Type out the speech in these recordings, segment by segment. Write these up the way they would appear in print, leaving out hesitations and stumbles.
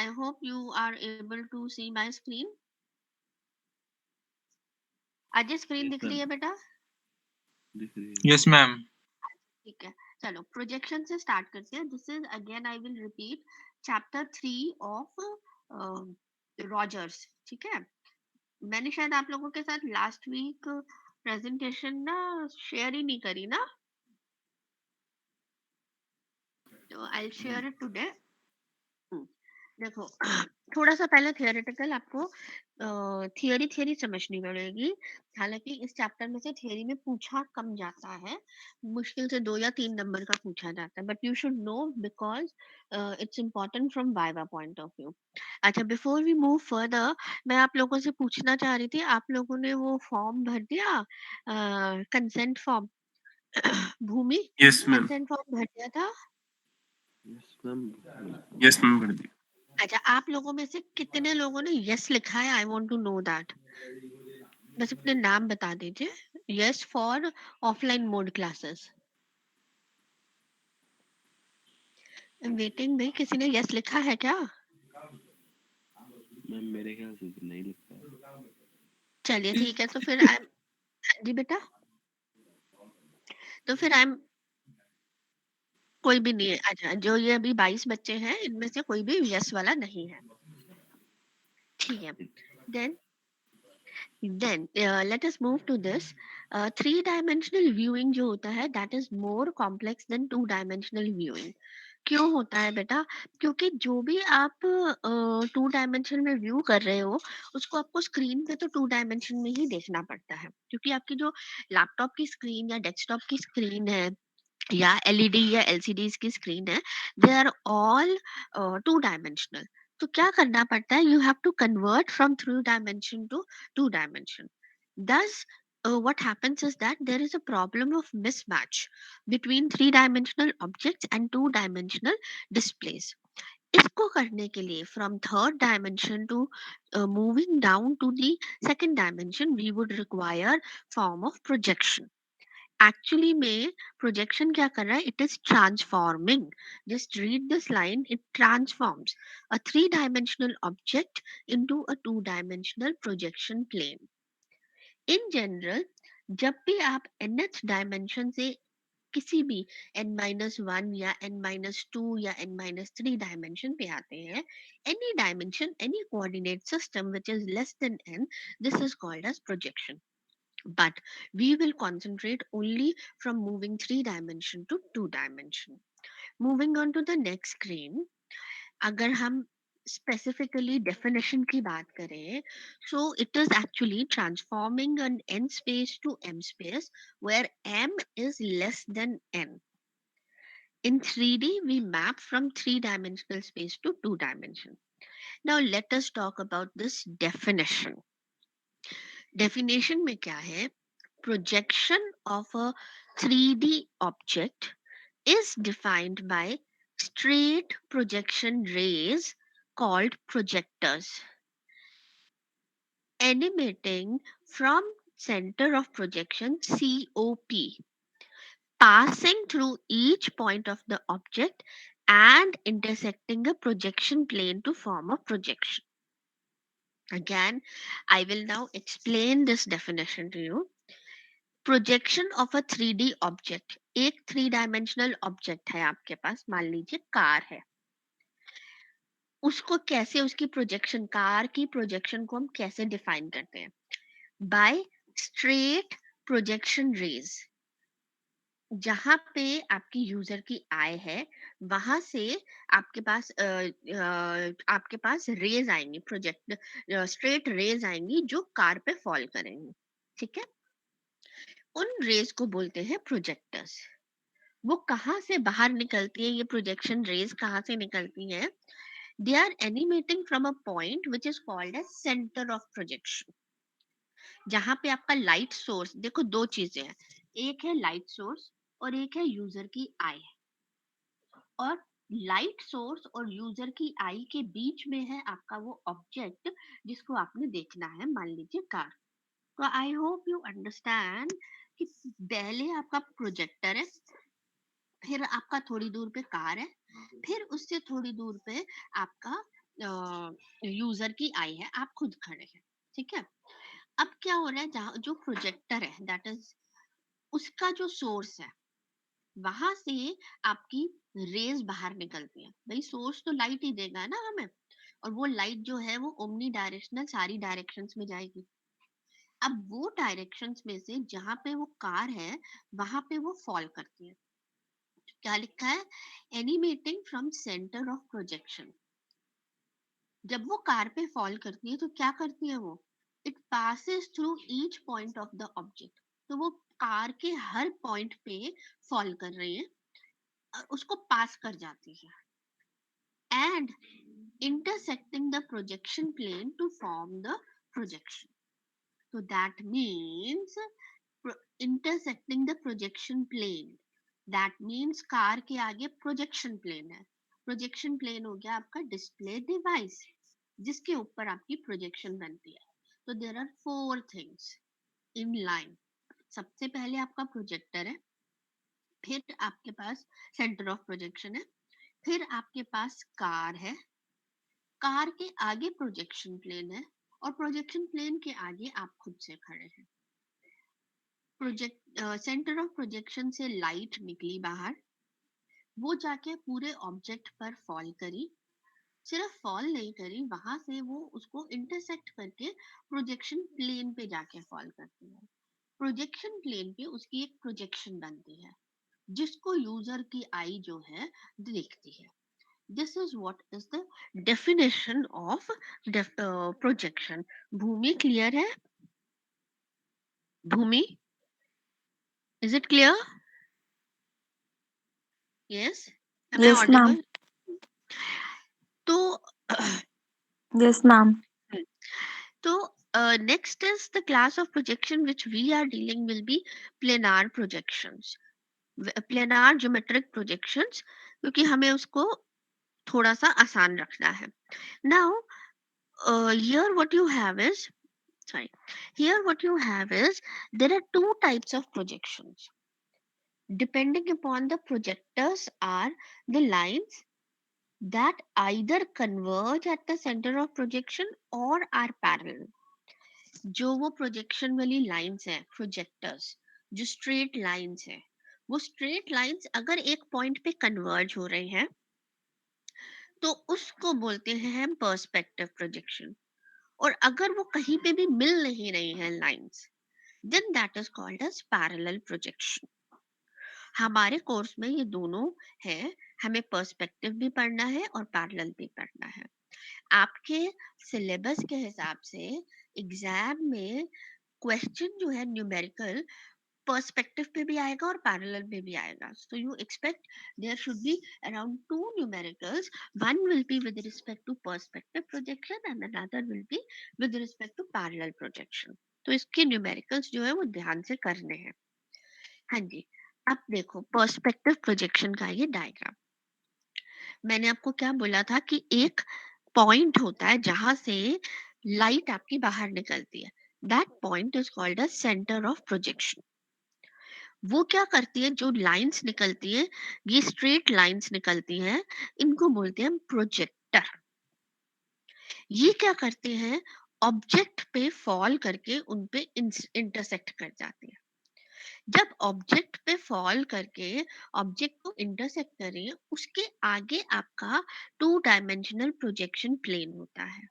I hope you are able to see my screen. आज screen Yes, दिख रही ma'am. है बेटा? दिख रही है. Yes, ma'am. ठीक है, चलो प्रोजेक्शन से स्टार्ट करते हैं. This is again I will repeat chapter 3 of Rogers. ठीक है, मैंने शायद आप लोगों के साथ लास्ट वीक प्रेजेंटेशन ना शेयर ही नहीं करी ना, तो आई शेयर इट टुडे. देखो थोड़ा सा पहले थियोरेटिकल आपको थियोरी थियोरी समझनी पड़ेगी. हालांकि इस चैप्टर में से थियोरी में पूछा कम जाता है, मुश्किल से 2 या 3 नंबर का पूछा जाता है, but you should know because it's important from viva point of view. अच्छा, बिफोर वी मूव फर्दर, मैं आप लोगों से पूछना चाह रही थी, आप लोगों ने वो फॉर्म भर दिया, कंसेंट फॉर्म? भूमि, Yes, ma'am. कंसेंट फॉर्म भर दिया था? Yes, ma'am. Yes, ma'am. कर दी. अच्छा, आप लोगों में से कितने लोगों ने यस लिखा है? I want to know that. बस अपने नाम बता दीजिए. Yes for offline mode classes. Waiting में किसी ने यस लिखा है क्या? मैम मेरे ख्याल से तो नहीं लिखा है. चलिए ठीक है, तो फिर आई जी बेटा, तो फिर आई एम कोई भी नहीं है. अच्छा, जो ये अभी 22 बच्चे हैं इनमें से कोई भी यस वाला नहीं है. ठीक है, then let us move to this. 3 dimensional viewing जो होता है that is more complex than 2 dimensional viewing. क्यों होता है बेटा? क्योंकि जो भी आप 2 डायमेंशन में व्यू कर रहे हो उसको आपको स्क्रीन पे तो 2 डायमेंशन में ही देखना पड़ता है, क्योंकि आपकी जो लैपटॉप की स्क्रीन या डेस्कटॉप की स्क्रीन है या एलईडी या एलसीडी की स्क्रीन है, दे आर ऑल 2 डायमेंशनल. तो क्या करना पड़ता है? You have to convert from 3 dimension to 2 dimension. thus what happens is that there is a problem of mismatch between 3 dimensional objects and 2 dimensional displays. इसको करने के लिए from third dimension to moving down to the second dimension we would require form of projection. Actually में projection क्या कर रहा है? It is transforming. Just read this line, it transforms a 3 dimensional object into a 2 dimensional projection plane. In general जब भी आप nth dimension से किसी भी n-1 या n-2 या n-3 डायमेंशन पे आते हैं, any dimension, any coordinate system which is less than n, this is called as projection. But we will concentrate only from moving 3 dimension to 2 dimension. Moving on to the next screen, अगर हम specifically definition की बात करें, so it is actually transforming an n space to m space where m is less than n. In 3D, we map from 3 dimensional space to 2 dimension. Now let us talk about this definition. Definition में क्या है? Projection of a 3D object is defined by straight projection rays called projectors emanating from center of projection COP, passing through each point of the object and intersecting a projection plane to form a projection. Again, I will now explain this definition to you. Projection of a 3D object. एक 3 dimensional object है आपके पास, मान लीजिए car है. उसको कैसे, उसकी projection, car की प्रोजेक्शन को हम कैसे डिफाइन करते हैं? By straight projection rays. जहां पे आपकी यूजर की आई है वहां से आपके पास रेज आएंगी, प्रोजेक्ट स्ट्रेट रेज आएंगी जो कार पे फॉल करेंगी. ठीक है, उन रेज को बोलते हैं प्रोजेक्टर्स. वो कहाँ से बाहर निकलती है? ये प्रोजेक्शन रेज कहाँ से निकलती हैं? They are emanating from a point which is called as centre of projection. जहां पे आपका लाइट सोर्स, देखो 2 चीजें हैं, एक है लाइट सोर्स और एक है यूजर की आई. और लाइट सोर्स और यूजर की आई के बीच में है आपका वो ऑब्जेक्ट जिसको आपने देखना है, मान लीजिए कार. तो आई होप यू अंडरस्टैंड कि पहले आपका प्रोजेक्टर है, फिर आपका थोड़ी दूर पे कार है, फिर उससे थोड़ी दूर पे आपका यूजर की आई है, आप खुद खड़े हैं, ठीक है। अब क्या हो रहा है, जहाँ जो प्रोजेक्टर है दैट इज उसका जो सोर्स है, वहां से आपकी रेज बाहर निकलती है। भाई सोर्स तो लाइट ही देगा ना हमें, और वो लाइट जो है वो ओमनी डायरेक्शनल सारी डायरेक्शंस में जाएगी। अब वो डायरेक्शंस में से जहां पे वो कार है वहां पे वो फॉल करती है। क्या लिखा है, animating from centre of projection. जब वो कार पे फॉल करती है तो क्या करती है वो, it passes through each point of the object. तो वो कार के हर पॉइंट पे फॉल कर रही है और उसको पास कर जाती है, and intersecting the projection plane to form the projection. So that means intersecting the projection plane. That means car के आगे projection plane है। projection plane हो गया आपका display device, जिसके ऊपर आपकी projection बनती है। तो there are four things in line. सबसे पहले आपका projector है, फिर आपके पास center of projection है, फिर आपके पास कार है, कार के आगे प्रोजेक्शन प्लेन है, और प्रोजेक्शन प्लेन के आगे आप खुद से खड़े हैं। प्रोजेक्ट सेंटर ऑफ प्रोजेक्शन से लाइट निकली बाहर, वो जाके पूरे ऑब्जेक्ट पर फॉल करी। सिर्फ फॉल नहीं करी, वहां से वो उसको इंटरसेक्ट करके प्रोजेक्शन प्लेन पे जाके फॉल करती है। प्रोजेक्शन प्लेन पे उसकी एक प्रोजेक्शन बनती है, जिसको यूजर की आई जो है देखती है। This is what is the definition of projection. Bhumi, clear है? Bhumi, is it clear? Yes. Am I Yes, ma'am. audible? तो Yes, ma'am. तो next is the class of projection which we are dealing will be planar projections. Planar geometric projections, क्योंकि हमें उसको थोड़ा सा आसान रखना है. Now, here what you have is sorry. Here what you have is there are two types of projections. Depending upon the projectors are the lines that either converge at the center of projection or are parallel. जो वो projection वाली lines है, projectors, जो straight lines है, वो straight lines अगर एक point पे converge हो रहे हैं तो उसको बोलते हैं हम perspective projection. और अगर वो कहीं पे भी मिल नहीं रही हैं lines, then that is called as parallel projection. हमारे कोर्स में ये दोनों है, हमें पर्सपेक्टिव भी पढ़ना है और पैरेलल भी पढ़ना है। आपके सिलेबस के हिसाब से एग्जाम में क्वेश्चन जो है न्यूमेरिकल पर्सपेक्टिव पे भी आएगा और पैरेलल पे भी आएगा। So you expect there should be around two numericals, one will be with respect to perspective projection and another will be with respect to parallel projection. तो इसके न्यूमेरिकल्स जो है वो ध्यान से करने हैं। हाँ जी, अब देखो पर्सपेक्टिव प्रोजेक्शन का ये डायग्राम। मैंने आपको क्या बोला था कि एक पॉइंट होता है जहां से लाइट आपकी बाहर निकलती है, that point is called a centre of projection. वो क्या करती है, जो लाइंस निकलती है, ये स्ट्रेट लाइंस निकलती हैं, इनको बोलते हैं प्रोजेक्टर। ये क्या करते हैं, ऑब्जेक्ट पे फॉल करके उन पे इंटरसेक्ट कर जाते हैं। जब ऑब्जेक्ट पे फॉल करके ऑब्जेक्ट को इंटरसेक्ट करें, उसके आगे आपका टू डायमेंशनल प्रोजेक्शन प्लेन होता है।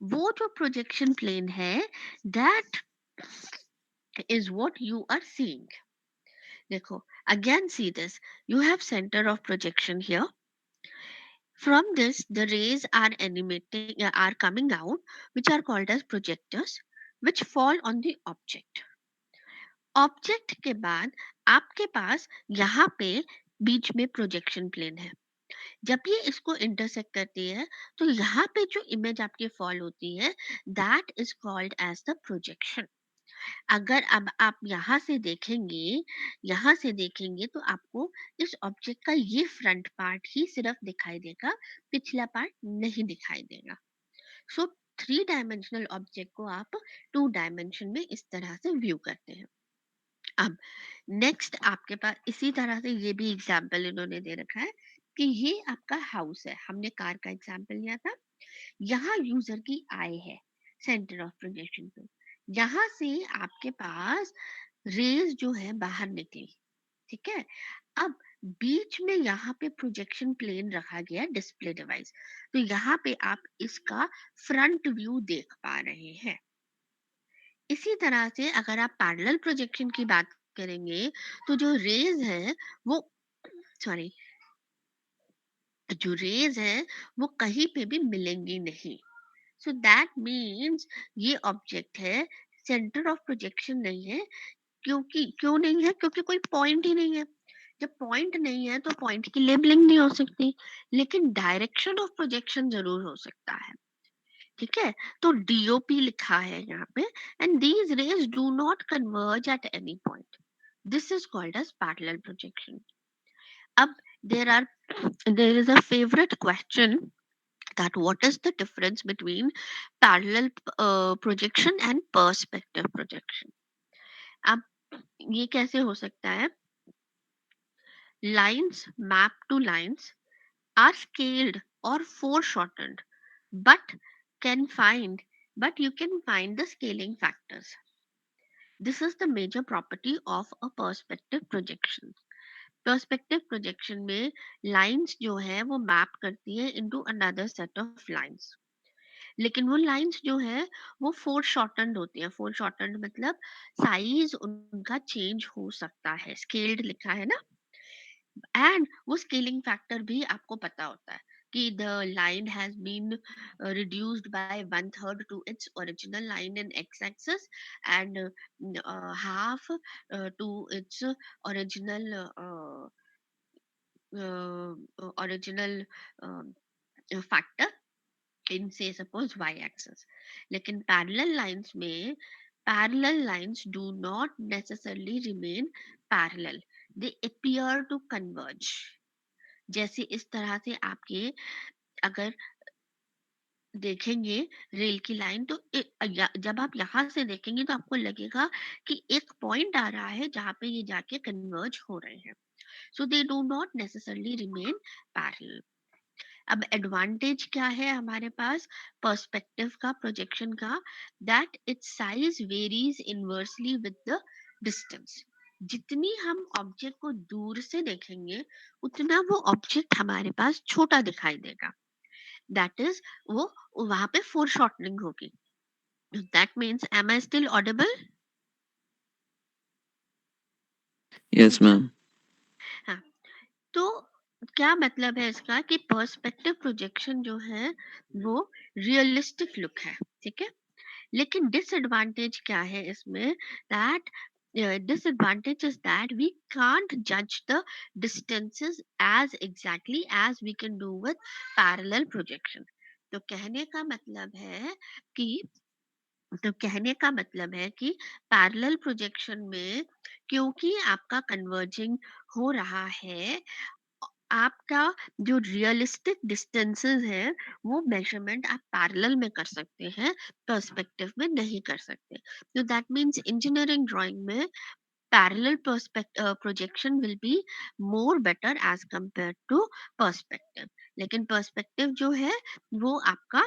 वो जो प्रोजेक्शन प्लेन है that is what you are seeing. देखो again see this, you have centre of projection here. From this the rays are animating are coming out, which are called as projectors, which fall on the object. Object के बाद आपके पास यहाँ पे बीच में projection plane है। जब ये इसको इंटरसेक्ट करती है तो यहाँ पे जो इमेज आपकी फॉल होती है that is called as the projection. अगर अब आप यहाँ से देखेंगे तो आपको इस ऑब्जेक्ट का ये फ्रंट पार्ट ही सिर्फ दिखाई देगा, पिछला पार्ट नहीं दिखाई देगा। सो थ्री डायमेंशनल ऑब्जेक्ट को आप टू डायमेंशन में इस तरह से व्यू करते हैं। अब नेक्स्ट आपके पास इसी तरह से ये भी एग्जाम्पल इन्होंने दे रखा है कि ये आपका हाउस है, हमने कार का एग्जांपल लिया था। यहाँ यूजर की आई है सेंटर ऑफ प्रोजेक्शन पे, यहाँ से आपके पास रेज जो है बाहर निकली, ठीक है। अब बीच में यहाँ पे प्रोजेक्शन प्लेन रखा गया डिस्प्ले डिवाइस, तो यहाँ पे आप इसका फ्रंट व्यू देख पा रहे हैं। इसी तरह से अगर आप पैरेलल प्रोजेक्शन की बात करेंगे तो जो रेज है वो, सॉरी, जो रेज है वो कहीं पे भी मिलेंगी नहीं। सो दैट मीन्स ये ऑब्जेक्ट है, सेंटर ऑफ प्रोजेक्शन नहीं है। क्यों नहीं है? क्योंकि कोई पॉइंट ही नहीं है। जब पॉइंट नहीं है तो पॉइंट की लेबलिंग नहीं हो सकती, लेकिन डायरेक्शन ऑफ प्रोजेक्शन जरूर हो सकता है, ठीक है। तो डीओपी लिखा है यहाँ पे, and these rays do not converge at any point, this is called as parallel projection. अब there are there is a favorite question that what is the difference between parallel projection and perspective projection। अब ये कैसे हो सकता है? Lines mapped to lines are scaled or foreshortened, but can find but you can find the scaling factors. This is the major property of a perspective projection. Perspective projection में lines जो है वो map करती है into another set of lines, लेकिन वो lines जो है वो फोर शॉर्टनड होती है। फोर शॉर्टनड मतलब साइज उनका चेंज हो सकता है, स्केल्ड लिखा है ना। एंड वो स्केलिंग फैक्टर भी आपको पता होता है कि the line has been reduced by one third to its original line in x axis and half to its original original factor in say suppose y axis। लेकिन parallel lines में parallel lines do not necessarily remain parallel, they appear to converge। जैसे इस तरह से आपके अगर देखेंगे rail की लाइन तो जब आप यहाँ से देखेंगे तो आपको लगेगा कि एक पॉइंट आ रहा है जहाँ पे ये जाके कन्वर्ज हो रहे हैं। So they do not necessarily remain parallel. अब एडवांटेज क्या है हमारे पास पर्सपेक्टिव का, प्रोजेक्शन का? That its size varies inversely with the distance. जितनी हम ऑब्जेक्ट को दूर से देखेंगे उतना वो ऑब्जेक्ट हमारे पास छोटा दिखाई देगा। दैट इज वो वहां पे फोर शॉर्टनिंग होगी। That means am I still audible? Yes, ma'am. हाँ, तो क्या मतलब है इसका कि पर्सपेक्टिव प्रोजेक्शन जो है वो रियलिस्टिक लुक है, ठीक है। लेकिन डिसएडवांटेज क्या है इसमें? That disadvantage is that we can't judge the distances as exactly as we can do with parallel projection। तो कहने का मतलब है कि कहने का मतलब है कि पैरेलल प्रोजेक्शन में क्योंकि आपका कन्वर्जिंग हो रहा है, आपका जो रियलिस्टिक डिस्टेंसेस है वो मेजरमेंट आप पैरेलल में कर सकते हैं, पर्सपेक्टिव में नहीं कर सकते। तो दैट मींस इंजीनियरिंग ड्राइंग में parallel projection will be more better as compare to perspective. लेकिन पर्सपेक्टिव जो है वो आपका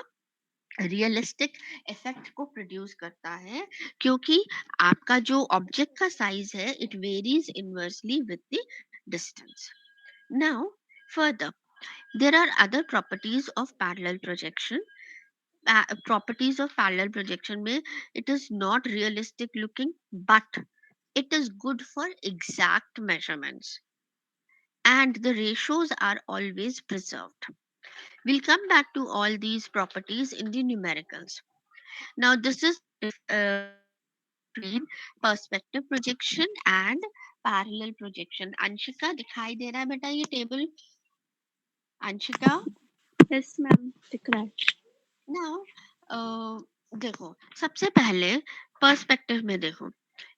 रियलिस्टिक इफेक्ट को प्रोड्यूस करता है, क्योंकि आपका जो ऑब्जेक्ट का साइज है it varies inversely with the distance. Now further there are other properties of parallel projection। Properties of parallel projection में it is not realistic looking but it is good for exact measurements and the ratios are always preserved। We'll come back to all these properties in the numericals। Now this is difference between perspective projection and parallel projection। Anshika दिखाई दे रहा है बेटा ये table? Anshika? Yes, ma'am. दिख रहा है. Now देखो सबसे पहले पर्सपेक्टिव में देखो,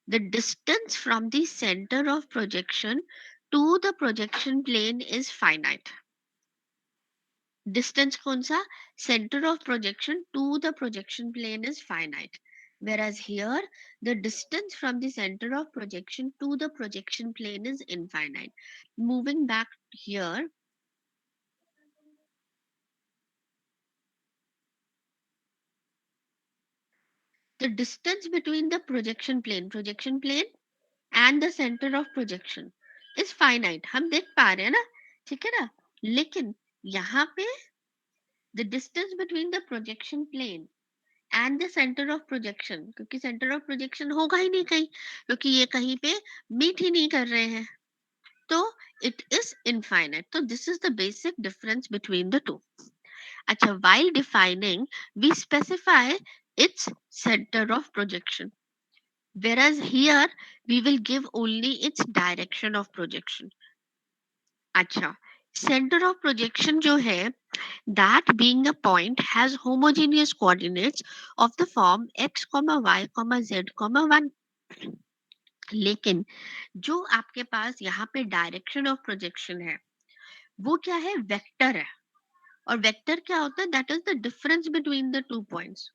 the distance from the center of projection to the projection plane is finite। Distance कौन सा? Center of projection to the projection plane is finite, whereas here the distance from the center of projection to the projection plane is infinite। Moving back here, the distance between the projection plane and the center of projection is finite. हम देख पा रहे हैं ना, ठीक है ना? लेकिन यहाँ पे the distance between the projection plane and the center of projection, क्योंकि center of projection होगा ही नहीं कहीं, क्योंकि ये कहीं पे meet ही नहीं कर रहे हैं, तो it is infinite. So this is the basic difference between the two. अच्छा, while defining we specify its center of projection, whereas here we will give only its direction of projection. अच्छा, center of projection जो है, that being a point has homogeneous coordinates of the form x, y, z, 1. लेकिन जो आपके पास यहाँ पे direction of projection है, वो क्या है? वेक्टर है. और वेक्टर क्या होता है? That is the difference between the 2 points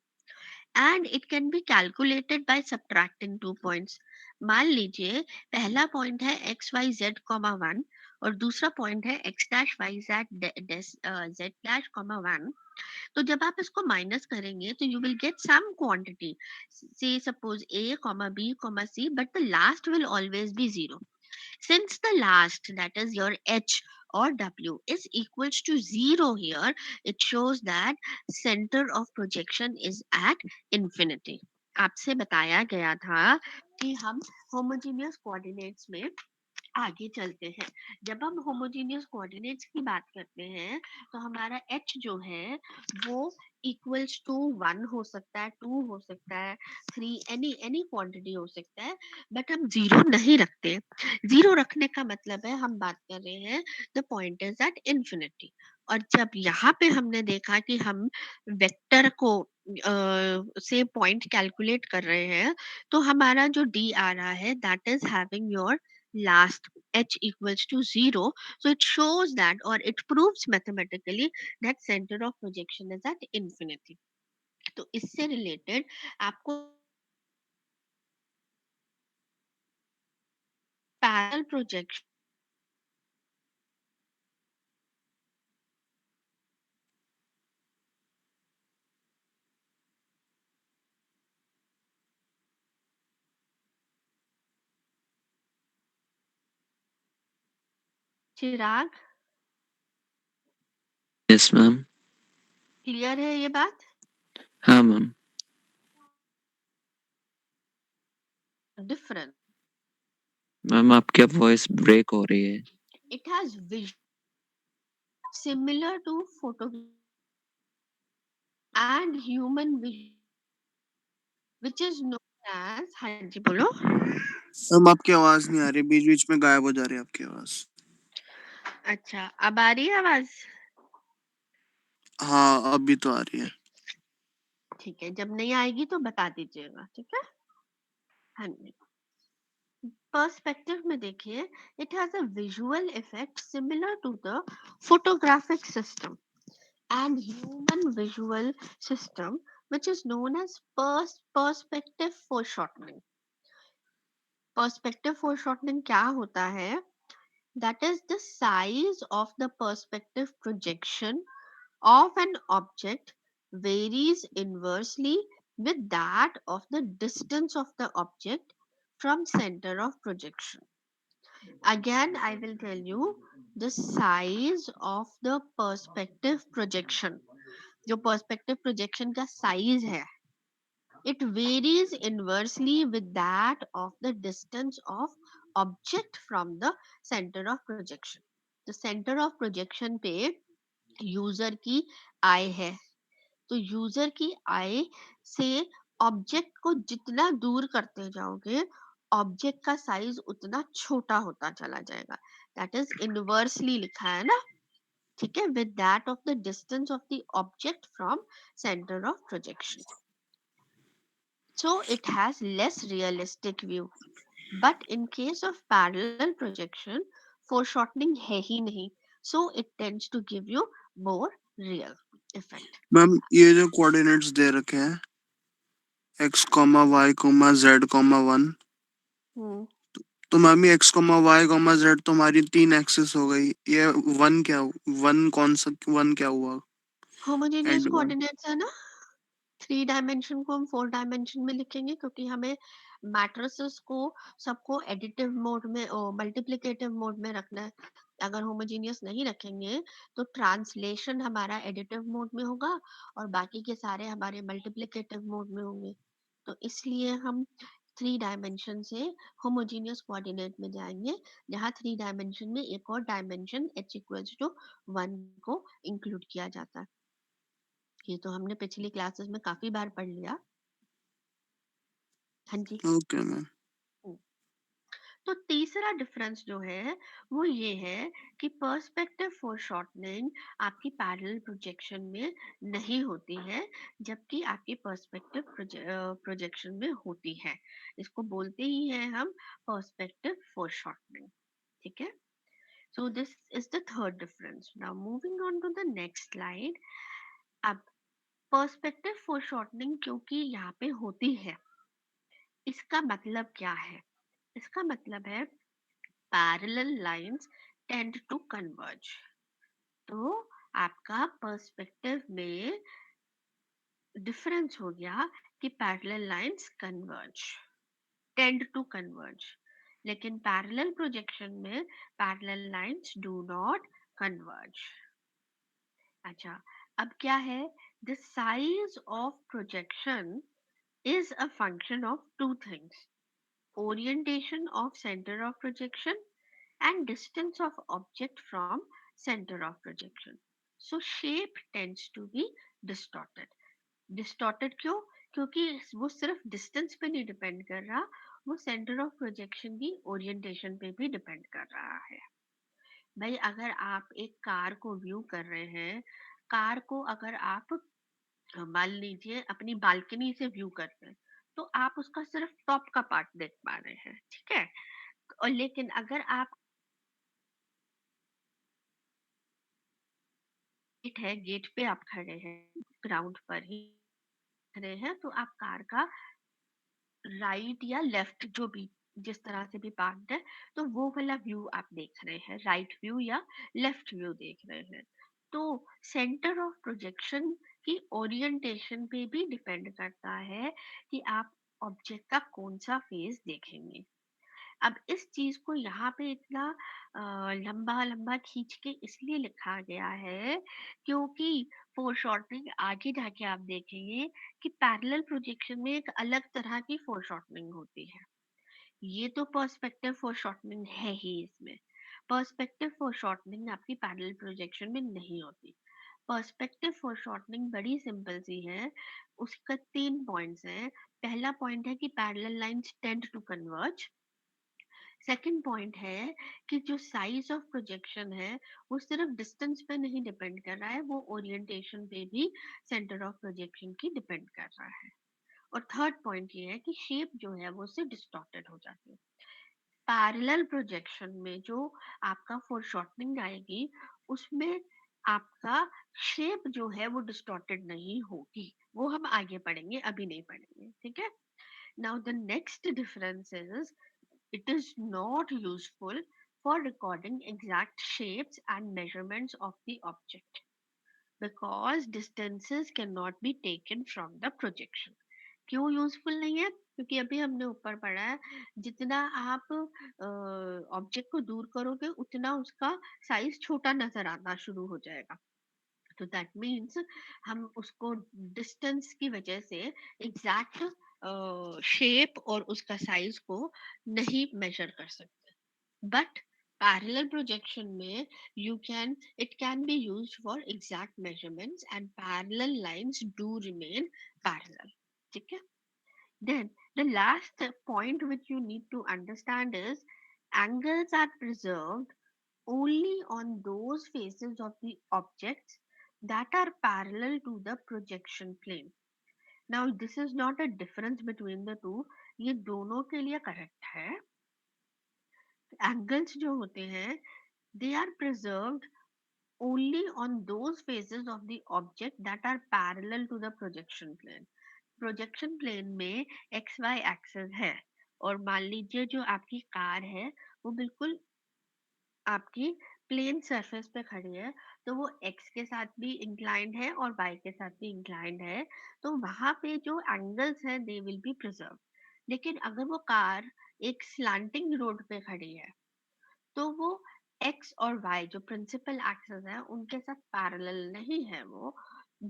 and it can be calculated by subtracting 2 points. मान लीजिए पहला पॉइंट है एक्स वाई जेड कॉमा 1 और दूसरा पॉइंट है X dash Y Z dash comma 1. तो जब आप इसको माइनस करेंगे तो you will get some quantity, say suppose a comma b comma c, but the last will always be 0. Since the last, that is your h or w, is equals to 0 here, it shows that center of projection is at infinity. आपसे बताया गया था कि हम homogeneous coordinates में आगे चलते हैं. जब हम होमोजेनियस कोऑर्डिनेट्स की बात करते हैं तो हमारा h जो है वो इक्वल्स टू 1 हो सकता है, 2 हो सकता है, 3, एनी क्वांटिटी हो सकता है, बट हम जीरो नहीं रखते. जीरो रखने का मतलब है हम बात कर रहे हैं the point is at infinity. और जब यहाँ पे हमने देखा कि हम वेक्टर को से पॉइंट कैलकुलेट कर रहे हैं, तो हमारा जो d आ रहा है that is having your last h equals to 0. So it shows that, or it proves mathematically, that center of projection is at infinity. तो इससे रिलेटेड आपको parallel projection Chirag Yes, ma'am. Clear है ये बात? हाँ मैम. डिफरेंट. मैम आपकी voice break हो रही है. It has vision similar to photo and human vision which is known as, हाँ जी बोलो. मैम आपकी आवाज नहीं आ रही, बीच बीच में गायब हो जा रही है आपकी आवाज. अच्छा, अब आ रही है आवाज? हाँ अभी तो आ रही है. ठीक है, जब नहीं आएगी तो बता दीजिएगा, ठीक है? हाँ जी. पर्सपेक्टिव में देखिए, it has a visual effect similar to the photographic system and human visual system which is known as perspective foreshortening. Perspective foreshortening क्या होता है? That is the size of the perspective projection of an object varies inversely with that of the distance of the object from center of projection. Again, I will tell you the size of the perspective projection. जो perspective projection का size है, it varies inversely with that of the distance of object from the center of projection. तो center of projection पे user की eye है, तो user की आई से ऑब्जेक्ट को जितना दूर करते जाओगे, ऑब्जेक्ट का साइज उतना छोटा होता चला जाएगा. दैट इज इनवर्सली लिखा है ना, ठीक है, with that of the distance of the object from centre of projection. So it has less realistic view, but in case of parallel projection foreshortening है ही नहीं, so it tends to give you more real effect. Ma'am ये जो coordinates दे रखे हैं x, y, z, 1, तो ma'am ये x, y, z तो हमारी 3 एक्सिस हो गई. ये 1 क्या 1 कौन सा 1 क्या हुआ? Homogeneous and 1. कोऑर्डिनेट्स है ना. 3 डायमेंशन को हम 4 डायमेंशन में लिखेंगे, क्योंकि हमें मैट्रिसेस को सबको एडिटिव मोड में मल्टीप्लिकेटिव मोड में रखना है। अगर होमोजेनियस नहीं रखेंगे तो ट्रांसलेशन हमारा एडिटिव मोड में होगा और बाकी के सारे हमारे मल्टीप्लिकेटिव मोड में होंगे। तो इसलिए हम 3 डायमेंशन से होमोजेनियस कोऑर्डिनेट में जाएंगे, जहाँ 3 डायमेंशन में एक और डायमेंशन h इक्वल्स टू 1 को इंक्लूड किया जाता है। ये तो हमने पिछली क्लासेस में काफी बार पढ़ लिया। हाँ जी। Okay ma'am. तो तीसरा डिफरेंस जो है वो ये है कि पर्सपेक्टिव फोरशॉर्टनिंग आपकी पैरेलल प्रोजेक्शन में नहीं होती है, जबकि आपकी पर्सपेक्टिव प्रोजेक्शन में होती है। इसको बोलते ही हैं हम पर्सपेक्टिव फोरशॉर्टनिंग। ठीक है। So this is the third difference. Now moving on to the next slide. अब पर्सपेक्टिव फोरशॉर्टनिंग क्योंकि यहाँ पे होती है, इसका मतलब क्या है? इसका मतलब है parallel lines tend to converge। तो आपका पर्सपेक्टिव में डिफरेंस हो गया कि parallel lines converge, tend to converge, लेकिन पैरेलल प्रोजेक्शन में parallel lines do not converge. अच्छा, अब क्या है? The size of projection is a function of two things: orientation of center of projection and distance of object from center of projection. So shape tends to be distorted. Distorted क्यों? क्योंकि वो सिर्फ distance पे नहीं depend कर रहा, वो centre of projection की ओरिएंटेशन पे भी डिपेंड कर रहा है। भाई अगर आप एक कार को व्यू कर रहे हैं, कार को अगर आप मान लीजिए अपनी बालकनी से व्यू कर रहे हैं, तो आप उसका सिर्फ टॉप का पार्ट देख पा रहे हैं, ठीक है। और लेकिन अगर आप गेट है, गेट पे आप खड़े हैं, ग्राउंड पर ही खड़े हैं, तो आप कार का राइट या लेफ्ट जो भी जिस तरह से भी पार्ट है, तो वो वाला व्यू आप देख रहे हैं, राइट व्यू या लेफ्ट व्यू देख रहे हैं। तो सेंटर ऑफ प्रोजेक्शन की ओरिएंटेशन पे भी डिपेंड करता है कि आप ऑब्जेक्ट का कौन सा फेस देखेंगे। अब इस चीज को यहाँ पे इतना लंबा लंबा खींच के इसलिए लिखा गया है क्योंकि फोरशॉर्टनिंग आगे जाके आप देखेंगे कि पैरेलल प्रोजेक्शन में एक अलग तरह की फोरशॉर्टनिंग होती है। ये तो पर्सपेक्टिव फोरशॉर्टनिंग है ही इसमें। पर्सपेक्टिव फोरशॉर्टनिंग आपकी पैरेलल प्रोजेक्शन में नहीं होती। पर्सपेक्टिव फोरशॉर्टनिंग बड़ी सिंपल सी है। उसका 3 पॉइंट्स हैं। पहला पॉइंट है कि parallel lines tend to converge. Second point है कि जो साइज ऑफ प्रोजेक्शन है वो सिर्फ डिस्टेंस पे नहीं डिपेंड कर रहा है, वो ओरिएंटेशन पे भी सेंटर ऑफ प्रोजेक्शन की डिपेंड कर रहा है। और थर्ड पॉइंट ये है कि शेप जो है वो उससे डिस्टॉर्टेड हो जाती है। पैरेलल प्रोजेक्शन में जो आपका फोरशॉर्टनिंग आएगी उसमें आपका शेप जो है वो डिस्टॉर्टेड नहीं होगी। वो हम आगे पढ़ेंगे, अभी नहीं पढ़ेंगे, ठीक है। Now the next difference is it is not useful for recording exact shapes and measurements of the object because distances cannot be taken from the projection। क्यों यूजफुल नहीं है? क्योंकि अभी हमने ऊपर पढ़ा है, जितना आप ऑब्जेक्ट को दूर करोगे उतना उसका साइज छोटा नजर आना शुरू हो जाएगा। तो दैट मीन्स हम उसको डिस्टेंस की वजह से एग्जैक्ट शेप और उसका साइज को नहीं मेजर कर सकते। बट parallel projection में it can be used for exact measurements and parallel lines do remain parallel। ठीक है। Then the last point which you need to understand is angles are preserved only on those faces of the objects that are parallel to the projection plane। Now this is not a difference between the two, ये दोनों के लिए correct है। Angles जो होते हैं they are preserved only on those faces of the object that are parallel to the projection plane। Projection plane में X Y axes है और मान लीजिए जो आपकी कार है वो बिल्कुल आपकी प्लेन सरफेस पे खड़ी है तो वो एक्स के साथ भी इंक्लाइंड है और वाई के साथ भी इंक्लाइंड है, तो वहां पे जो एंगल्स है दे विल बी प्रिजर्व। लेकिन अगर वो कार एक स्लांटिंग रोड पे खड़ी है तो वो एक्स और वाई जो प्रिंसिपल एक्सेस है उनके साथ पैरेलल नहीं है वो,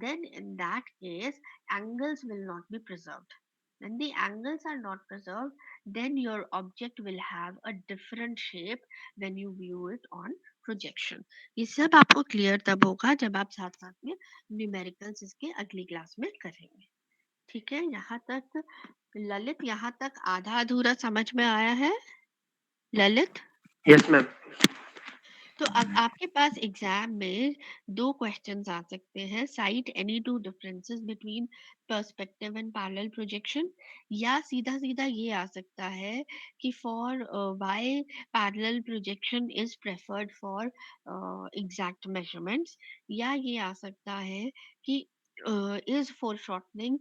then in that case angles will not be preserved. When the angles are not preserved, then your object will have a different shape when you view it on projection. ये सब आपको clear तब होगा जब आप साथ साथ में न्यूमेरिकल्स इसके अगली क्लास में करेंगे। ठीक है, यहाँ तक ललित, यहाँ तक आधा अधूरा समझ में आया है ललित? Yes ma'am. तो अब आपके पास एग्जाम में दो क्वेश्चंस आ सकते हैं, cite any two differences between perspective and parallel projection, या सीधा सीधा ये आ सकता है कि for why parallel projection is preferred for exact measurements, या ये आ सकता है कि is foreshortening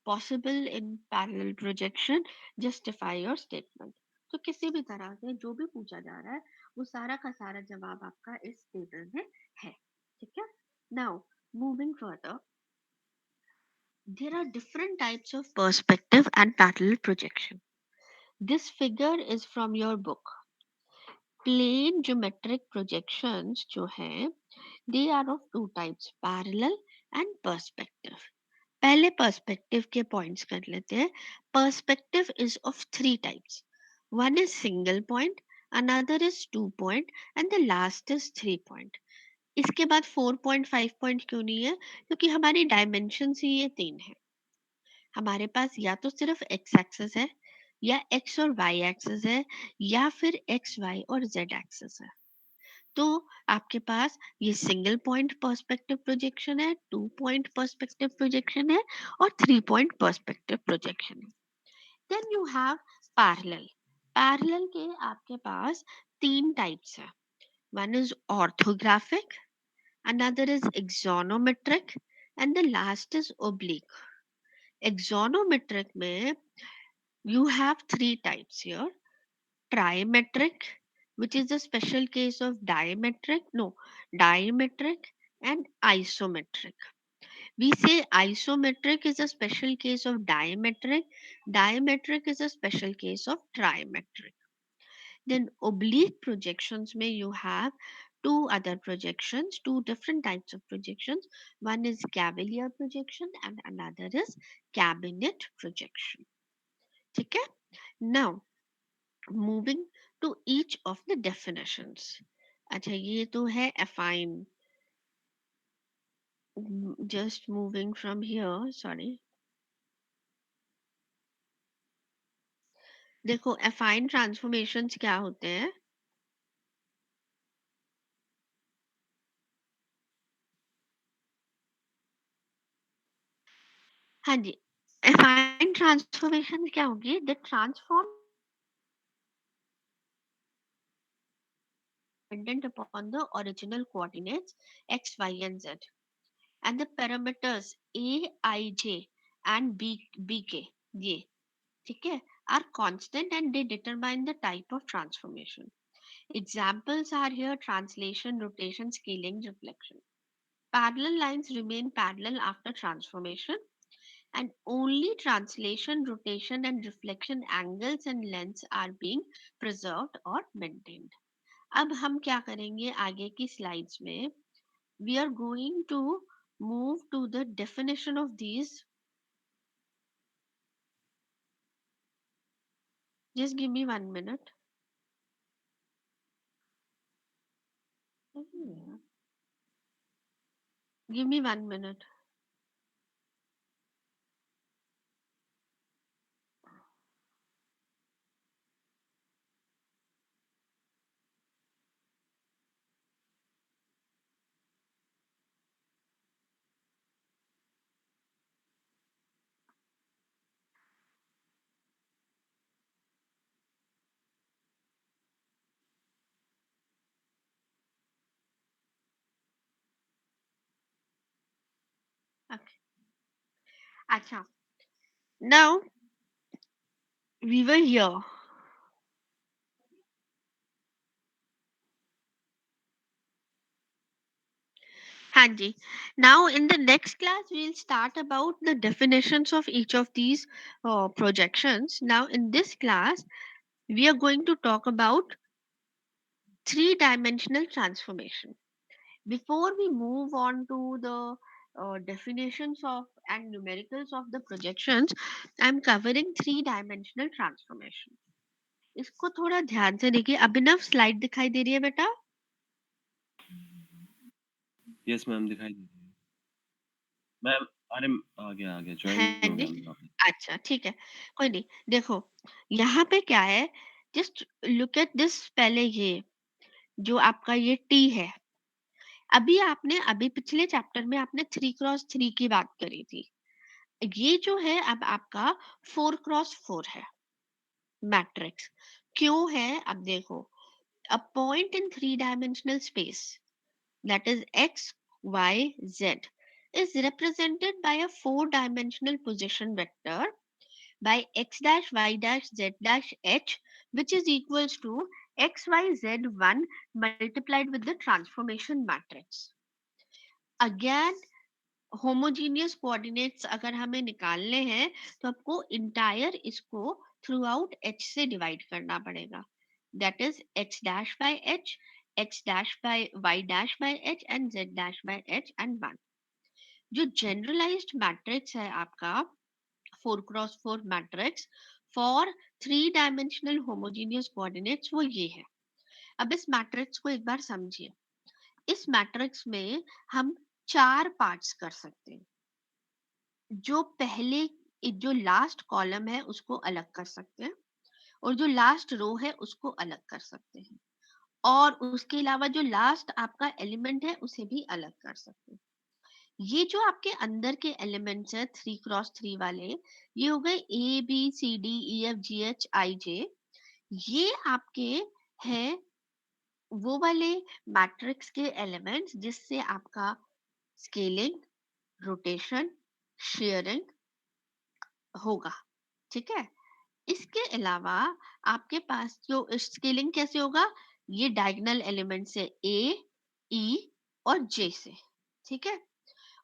possible in parallel projection, justify your statement. तो किसी भी तरह से जो भी पूछा जा रहा है वो सारा का सारा जवाब आपका इस टेबल में है। ठीक है, now moving further, there are different types of perspective and parallel projection. This figure is from your book. Plane geometric projections जो हैं they are of two types, parallel and perspective. पहले perspective के points कर लेते हैं। Perspective is of three types. One is single point, another is 2 point and the last is 3 point. इसके बाद 4 point 5 point क्यों नहीं है? क्योंकि हमारी डायमेंशन ही ये तीन है। हमारे पास या तो सिर्फ x एक्सिस है, या x और y एक्सिस है, या फिर x y और z एक्सिस है। तो आपके पास ये सिंगल पॉइंट पर्सपेक्टिव प्रोजेक्शन है, 2 पॉइंट पर्सपेक्टिव प्रोजेक्शन है और 3 पॉइंट पर्सपेक्टिव प्रोजेक्शन है। Then you have parallel. Parallel के आपके पास तीन टाइप्स है। One is orthographic, another is axonometric and the last is oblique. Axonometric में you have three types here: trimetric, which is a special case of diametric and isometric. We say isometric is a special case of diametric is a special case of trimetric. Then oblique projections may you have two other projections, two different types of projections. One is cavalier projection and another is cabinet projection. ठीक है? Now moving to each of the definitions. अच्छा, ये तो है affine. Just moving from here, sorry. देखो affine transformations क्या होते हैं? हाँ जी, affine transformations क्या होंगी? They transform dependent upon the original coordinates x, y, and z, and the parameters a, I, j, and b, k. ये ठीक है are constant and they determine the type of transformation. Examples are here: translation, rotation, scaling, reflection. Parallel lines remain parallel after transformation, and only translation, rotation, and reflection angles and lengths are being preserved or maintained. अब हम क्या करेंगे आगे की slides में? We are going to move to the definition of these. Just give me 1 minute. Give me 1 minute. Okay. Acha. Now we were here. Hanji. Now, in the next class, we'll start about the definitions of each of these projections. Now, in this class, we are going to talk about three-dimensional transformation. Before we move on to the definitions of and numericals of the projections, I'm covering three-dimensional transformation. इसको थोड़ा ध्यान से देखिए. अभिनव, slide दिखाई दे रही है बेटा? Yes ma'am, दिखाई दे रही है मैम. अरे आ गया ज्वाइन है हो गया नहीं? मैं वापस. अच्छा, ठीक है, कोई नहीं. देखो, यहाँ पे क्या है, जस्ट लुक एट दिस. पहले ये जो आपका ये टी है, अभी पिछले चैप्टर में आपने 3x3 की बात करी थी. ये जो है अब आपका 4x4 है मैट्रिक्स. क्यों है? अब देखो, a point in three-dimensional space, that is x, y, z, is represented by a four-dimensional position vector by x dash y dash z dash h, which is equals to xyz1 multiplied with the transformation matrix. Again, homogeneous coordinates अगर हमें निकालने हैं तो आपको entire इसको through out H से divide करना पड़ेगा. That is x dash by h, x dash by y dash by h and z dash by h and 1. जो जनरलाइज्ड मैट्रिक्स है आपका 4x4 matrix for three dimensional homogeneous coordinates, वो ये है. अब इस मैट्रिक्स को एक बार समझिए. इस मैट्रिक्स में हम 4 पार्ट्स कर सकते हैं. जो पहले जो लास्ट कॉलम है उसको अलग कर सकते हैं, और जो लास्ट रो है उसको अलग कर सकते हैं, और उसके अलावा जो लास्ट आपका एलिमेंट है उसे भी अलग कर सकते हैं. ये जो आपके अंदर के एलिमेंट्स है 3x3 वाले, ये हो गए A B C D E F G H I J. ये आपके हैं वो वाले मैट्रिक्स के एलिमेंट्स जिससे आपका स्केलिंग, रोटेशन, शेयरिंग होगा. ठीक है. इसके अलावा आपके पास जो स्केलिंग कैसे होगा, ये डायगोनल एलिमेंट से ए, ई और जे से. ठीक है.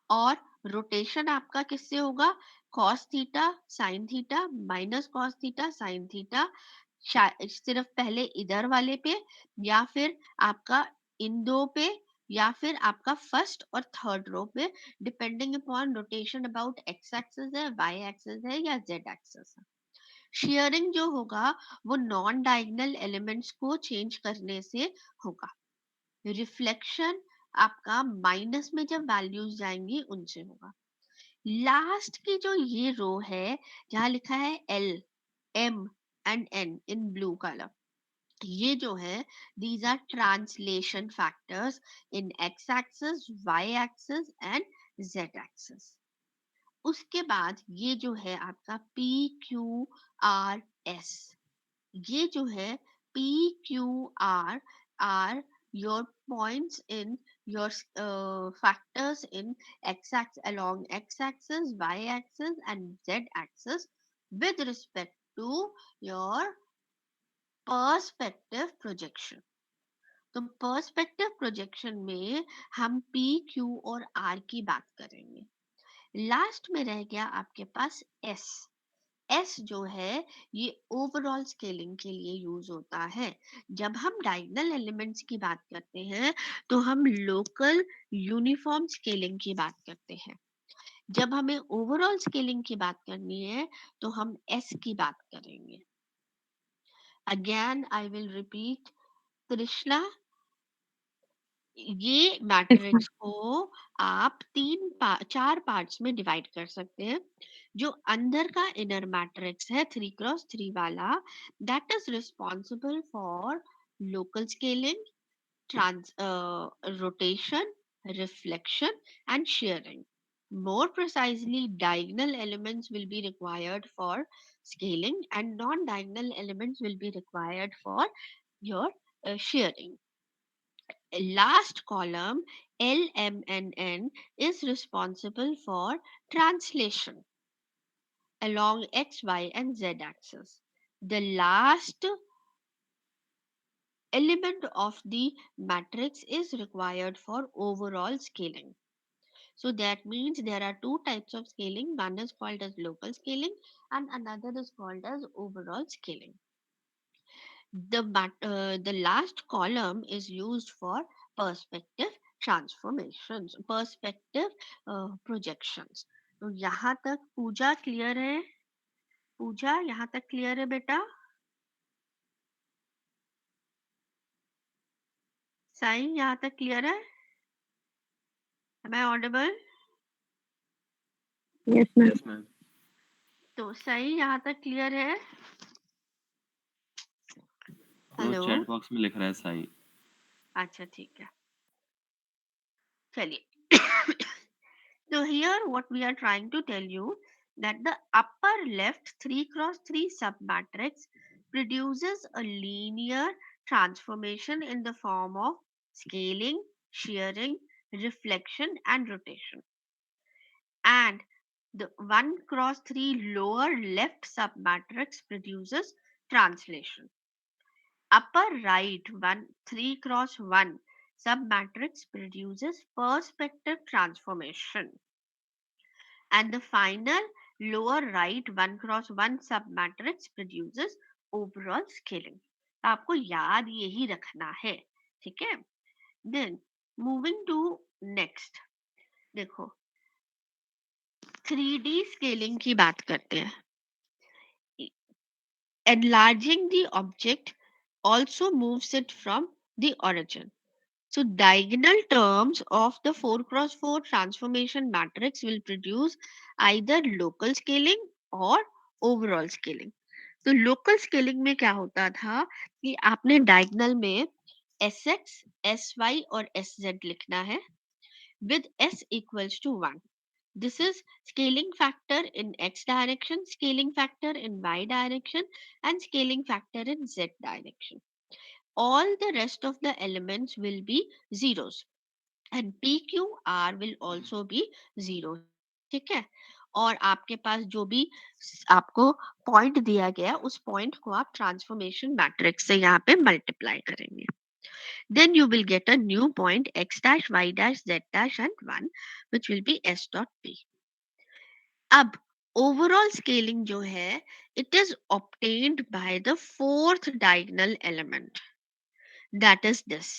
और रोटेशन आपका किससे होगा? Cos theta sine theta minus cos theta sine theta, सिर्फ पहले इधर वाले पे, या फिर आपका इन दो पे, या फिर आपका फर्स्ट और थर्ड रो पे, depending upon rotation about X axis है, वाई एक्सिस है या जेड एक्सिस है. शेयरिंग जो होगा वो नॉन डायगोनल एलिमेंट्स को चेंज करने से होगा. रिफ्लेक्शन आपका माइनस में जब वैल्यूज जाएंगी उनसे होगा. लास्ट की जो ये रो है जहाँ लिखा है L, M and N in blue colour, ये जो है these are translation factors in X axis, Y axis and Z axis. उसके बाद ये जो है आपका पी क्यू आर एस, ये जो है P Q R your points in your factors in x axis, along x axis, y axis and z axis with respect to your perspective projection. तो पर्सपेक्टिव प्रोजेक्शन में हम P Q और are की बात करेंगे. लास्ट में रह गया आपके पास एस. एस जो है ये ओवरऑल स्केलिंग के लिए यूज होता है. जब हम डायगोनल एलिमेंट्स की बात करते हैं तो हम लोकल यूनिफॉर्म स्केलिंग की बात करते हैं. जब हमें ओवरऑल स्केलिंग की बात करनी है तो हम एस की बात करेंगे. Again I will repeat, Krishna, ये मैट्रिक्स को आप चार पार्ट्स में डिवाइड कर सकते हैं. जो अंदर का इनर मैट्रिक्स है 3x3 वाला, that is responsible for local scaling, trans rotation, reflection and shearing. More precisely, diagonal elements will be required for scaling and non-diagonal elements will be required for your shearing. Last column L, M and N is responsible for translation along X, Y and Z axis. The last element of the matrix is required for overall scaling. So that means there are two types of scaling. One is called as local scaling and another is called as overall scaling. The last column is used for perspective transformations, perspective projections. तो यहाँ तक पूजा clear है? पूजा यहाँ तक clear है बेटा? साई यहाँ तक क्लियर है? Am I audible? Yes, ma'am. Yes, ma'am. तो सही यहाँ तक क्लियर है? वो हेलो? चैट बॉक्स में लिख रहा है साई। अच्छा ठीक है, चलिए. So here what we are trying to tell you that the upper left 3 cross 3 submatrix produces a linear transformation in the form of scaling, shearing, reflection and rotation. And the 1 cross 3 lower left submatrix produces translation. Upper right 3 cross 1 submatrix produces perspective transformation. And the final lower right 1 cross 1 submatrix produces overall scaling. तो आपको याद यही रखना है, ठीक है? Then moving to next, देखो 3D scaling की बात करते हैं. Enlarging the object also moves it from the origin. So diagonal terms of the 4 cross 4 transformation matrix will produce either local scaling or overall scaling. तो local scaling में क्या होता था कि आपने diagonal में sx, sy और sz लिखना है with s equals to 1. This is scaling factor in x direction, scaling factor in y direction and scaling factor in z direction. All the rest of the elements will be zeros and PQR will also be zero. ठीक है? और आपके पास जो भी आपको point दिया गया उस पॉइंट को आप ट्रांसफॉर्मेशन मैट्रिक्स से यहाँ पे मल्टीप्लाई करेंगे. Then you will get a new point x dash, y dash, z dash and 1 which will be s dot p. अब overall scaling जो है it is obtained by the fourth diagonal element, that is this.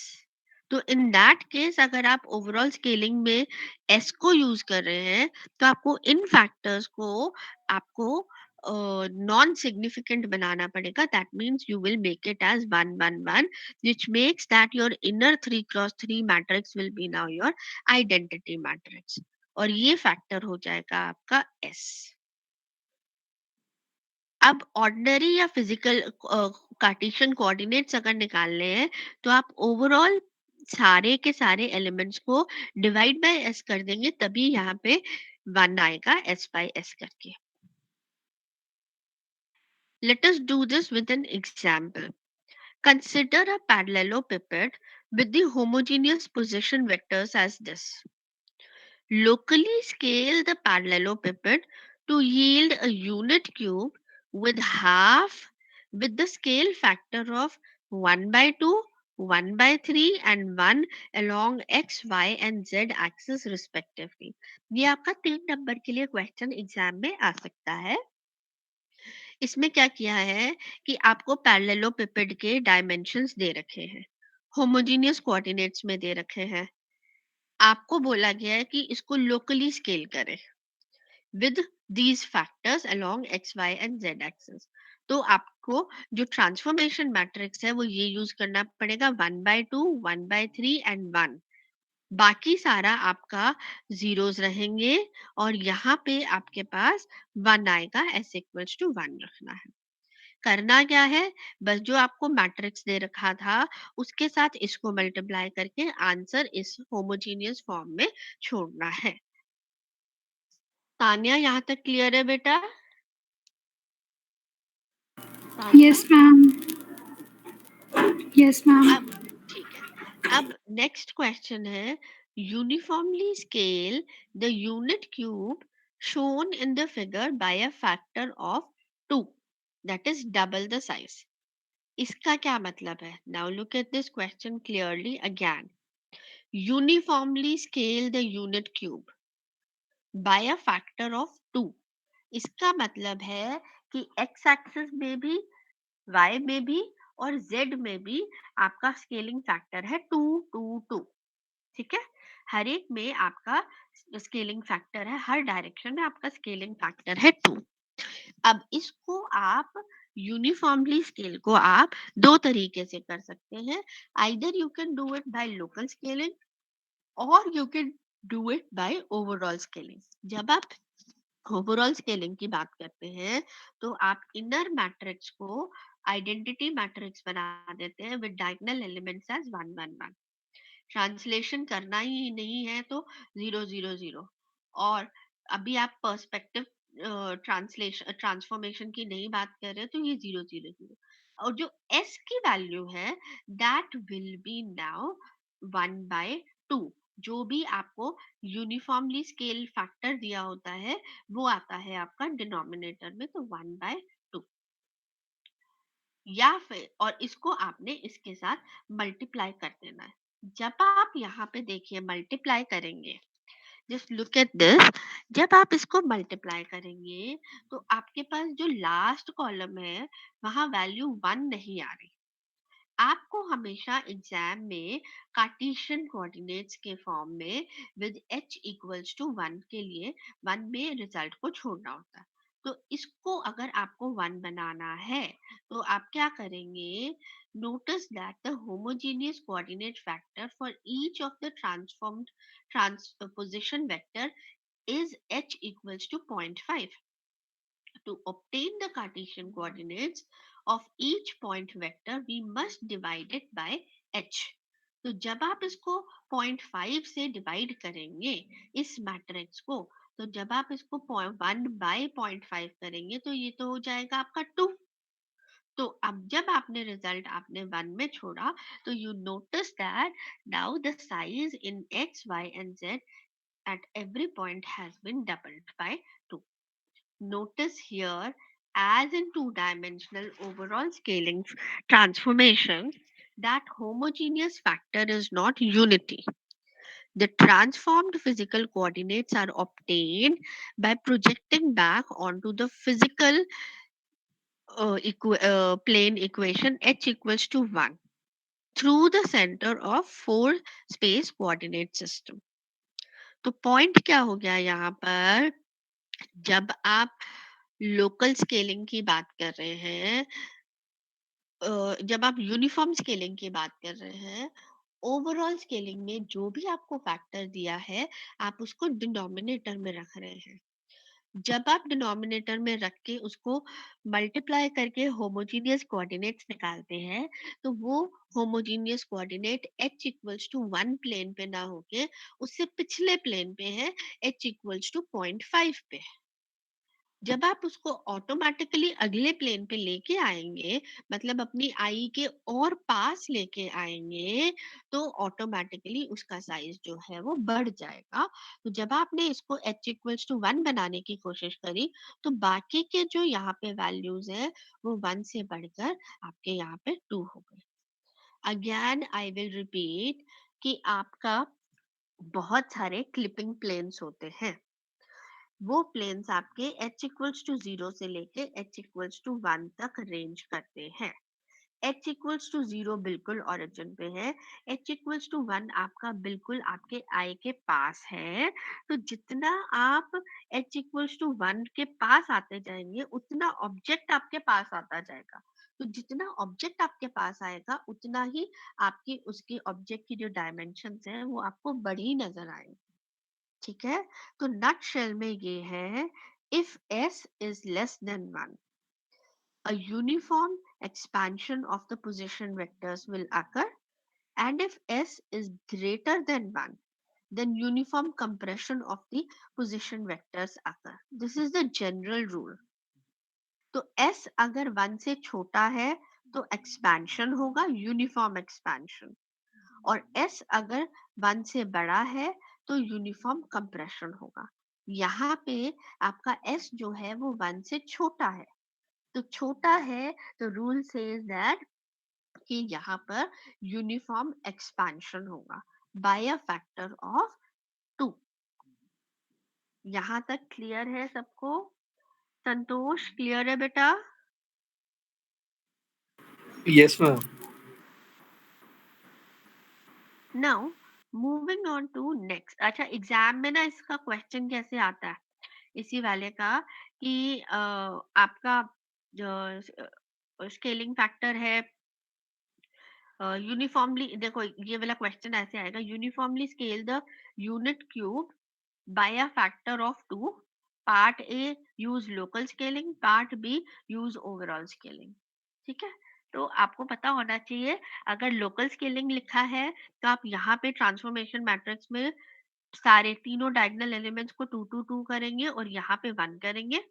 तो in that case अगर आप overall scaling में S को use कर रहे हैं तो आपको इन फैक्टर्स को आपको नॉन सिग्निफिकेंट बनाना पड़ेगा. That means you will make it as 1 1 1 which makes that your inner 3 cross 3 matrix will be now your identity matrix और ये फैक्टर हो जाएगा आपका एस. अब ऑर्डिनरी या फिजिकल कार्टेशियन कोऑर्डिनेट्स अगर निकालने हैं तो आप ओवरऑल सारे के सारे एलिमेंट्स को डिवाइड बाय एस कर देंगे तभी यहाँ पे 1 आएगा एस बाय एस करके. Let us do this with an example. Consider a parallelepiped with the homogeneous position vectors as this. Locally scale the parallelepiped to yield a unit cube with half with the scale factor of 1 by 2, 1 by 3 and 1 along x, y and z axis respectively. ये आपका 3 number के लिए question exam में आ सकता है. इसमें क्या किया है कि आपको पैरेललोपिपेड के डायमेंशंस दे रखे हैं, होमोजेनियस कोऑर्डिनेट्स में दे रखे हैं. आपको बोला गया है कि इसको लोकली स्केल करें with these factors along x, y and z axis. तो आपको जो ट्रांसफॉर्मेशन मैट्रिक्स है वो ये यूज करना पड़ेगा 1 by 2, 1 by 3 and 1. बाकी सारा आपका जीरोस रहेंगे और यहाँ पे आपके पास 1 आएगा s equals to 1 रखना है. करना क्या है, बस जो आपको मैट्रिक्स दे रखा था उसके साथ इसको मल्टीप्लाई करके आंसर इस होमोजेनियस फॉर्म में छोड़ना है. तान्या यहाँ तक क्लियर है बेटा? Tanya? Yes, ma'am. Yes, ma'am. अब ठीक है. अब नेक्स्ट क्वेश्चन है uniformly scale the unit cube shown in the figure by a factor of 2, that is double the size. इसका क्या मतलब है? Now look at this question clearly again. Uniformly scale the unit cube by a factor of 2. इसका मतलब है कि x axis में भी, y में भी और z में भी आपका स्केलिंग फैक्टर है 2 2 2. ठीक है, हर एक में आपका स्केलिंग फैक्टर है, हर डायरेक्शन में आपका स्केलिंग फैक्टर है 2. अब इसको आप यूनिफॉर्मली स्केल को आप दो तरीके से कर सकते हैं. Either you can do it by local scaling और you can do it by overall scaling. जब आप ओवरऑल स्केलिंग की बात करते हैं तो आप इनर मैट्रिक्स को आइडेंटिटी मैट्रिक्स बना देते हैं with diagonal elements as 1 1 1. Translation करना ही नहीं है तो 0 0 0. और अभी आप पर्सपेक्टिव ट्रांसलेशन ट्रांसफॉर्मेशन की नहीं बात कर रहे तो ये 0 0 0. और जो s की वैल्यू है दैट विल बी नाउ 1/2. जो भी आपको यूनिफॉर्मली स्केल फैक्टर दिया होता है वो आता है आपका डिनोमिनेटर में, तो 1/2. या फिर और इसको आपने इसके साथ मल्टीप्लाई कर देना है. जब आप यहाँ पे देखिए मल्टीप्लाई करेंगे, जस्ट लुक एट दिस. जब आप इसको मल्टीप्लाई करेंगे तो आपके पास जो लास्ट कॉलम है वहां वैल्यू 1 नहीं आ रही. आपको हमेशा एग्जाम में कार्टेशियन कोऑर्डिनेट्स के फॉर्म में विद h इक्वल्स टू 1 के लिए 1 में रिजल्ट को छोड़ना होता है. तो इसको अगर आपको 1 बनाना है तो आप क्या करेंगे? Notice that the homogeneous coordinate factor for each of the transformed transposition vector is h equals to 0.5. To obtain the Cartesian coordinates of each point vector, we must divide it by h. तो जब आप इसको 0.5 से divide करेंगे इस matrix को, तो जब आप इसको 1/0.5 करेंगे तो ये तो हो जाएगा आपका 2. तो अब जब आपने रिजल्ट आपने 1 में छोड़ा तो you notice that now the size in x, y and z at every point has been doubled by 2. Notice here, as in two-dimensional overall scaling transformation, that homogeneous factor is not unity. The transformed physical coordinates are obtained by projecting back onto the physical plane equation h equals to 1 through the center of four space coordinate system. तो point क्या हो गया यहाँ पर? जब आप local scaling की बात कर रहे हैं, जब आप यूनिफॉर्म स्केलिंग की बात कर रहे हैं, ओवरऑल स्केलिंग में जो भी आपको फैक्टर दिया है आप उसको डिनोमिनेटर में रख रहे हैं. जब आप डिनोमिनेटर में रख के उसको मल्टीप्लाई करके होमोजीनियस कोऑर्डिनेट्स निकालते हैं तो वो homogeneous coordinate h equals to 1 plane पे ना होके उससे पिछले प्लेन पे है, h इक्वल्स टू 0.5 पे. जब आप उसको ऑटोमेटिकली अगले प्लेन पे लेके आएंगे, मतलब अपनी आई के और पास लेके आएंगे, तो ऑटोमेटिकली उसका साइज जो है वो बढ़ जाएगा. तो जब आपने इसको h इक्वल्स टू 1 बनाने की कोशिश करी तो बाकी के जो यहाँ पे वैल्यूज है वो 1 से बढ़कर आपके यहाँ पे 2 हो गए. अगेन आई विल रिपीट कि आपका बहुत सारे क्लिपिंग प्लेन्स होते हैं. वो प्लेन्स आपके h इक्वल्स टू 0 से लेके h इक्वल्स टू 1 तक रेंज करते हैं. h इक्वल्स टू 0 बिल्कुल ओरिजिन पे है, h इक्वल्स टू 1 आपका बिल्कुल आपके आई के पास है. तो जितना आप h इक्वल्स टू 1 के पास आते जाएंगे उतना ऑब्जेक्ट आपके पास आता जाएगा. तो जितना ऑब्जेक्ट आपके पास आएगा उतना ही आपकी उसकी ऑब्जेक्ट की जो डायमेंशंस हैं वो आपको बड़ी नजर आएंगी. ठीक है, तो नट शेल में ये है, if s is less than 1 a uniform expansion of the position vectors will occur, and if s is greater than 1 then uniform compression of the position vectors occur. This is the general rule. तो s अगर 1 से छोटा है तो expansion होगा, uniform expansion. और s अगर 1 से बड़ा है तो यूनिफॉर्म कंप्रेशन होगा. यहाँ पे आपका s जो है वो 1 से छोटा है, तो छोटा है तो रूल सेज दैट कि यहाँ पर यूनिफॉर्म एक्सपेंशन होगा बाय अ फैक्टर ऑफ 2। यहाँ तक क्लियर है सबको? संतोष क्लियर है बेटा? Yes, ma'am. Now moving on to next. अच्छा, एग्जाम में ना इसका क्वेश्चन कैसे आता है इसी वाले का कि आपका स्केलिंग फैक्टर है यूनिफॉर्मली, देखो ये वाला क्वेश्चन ऐसे आएगा, uniformly scale the unit cube by a factor of 2। Part A use local scaling, part B use overall scaling. ठीक है, तो आपको पता होना चाहिए अगर लोकल स्केलिंग लिखा है तो आप यहाँ पे ट्रांसफॉर्मेशन मैट्रिक्स में सारे तीनों डायगोनल एलिमेंट्स को 2 2 2 करेंगे और यहाँ पे 1 करेंगे।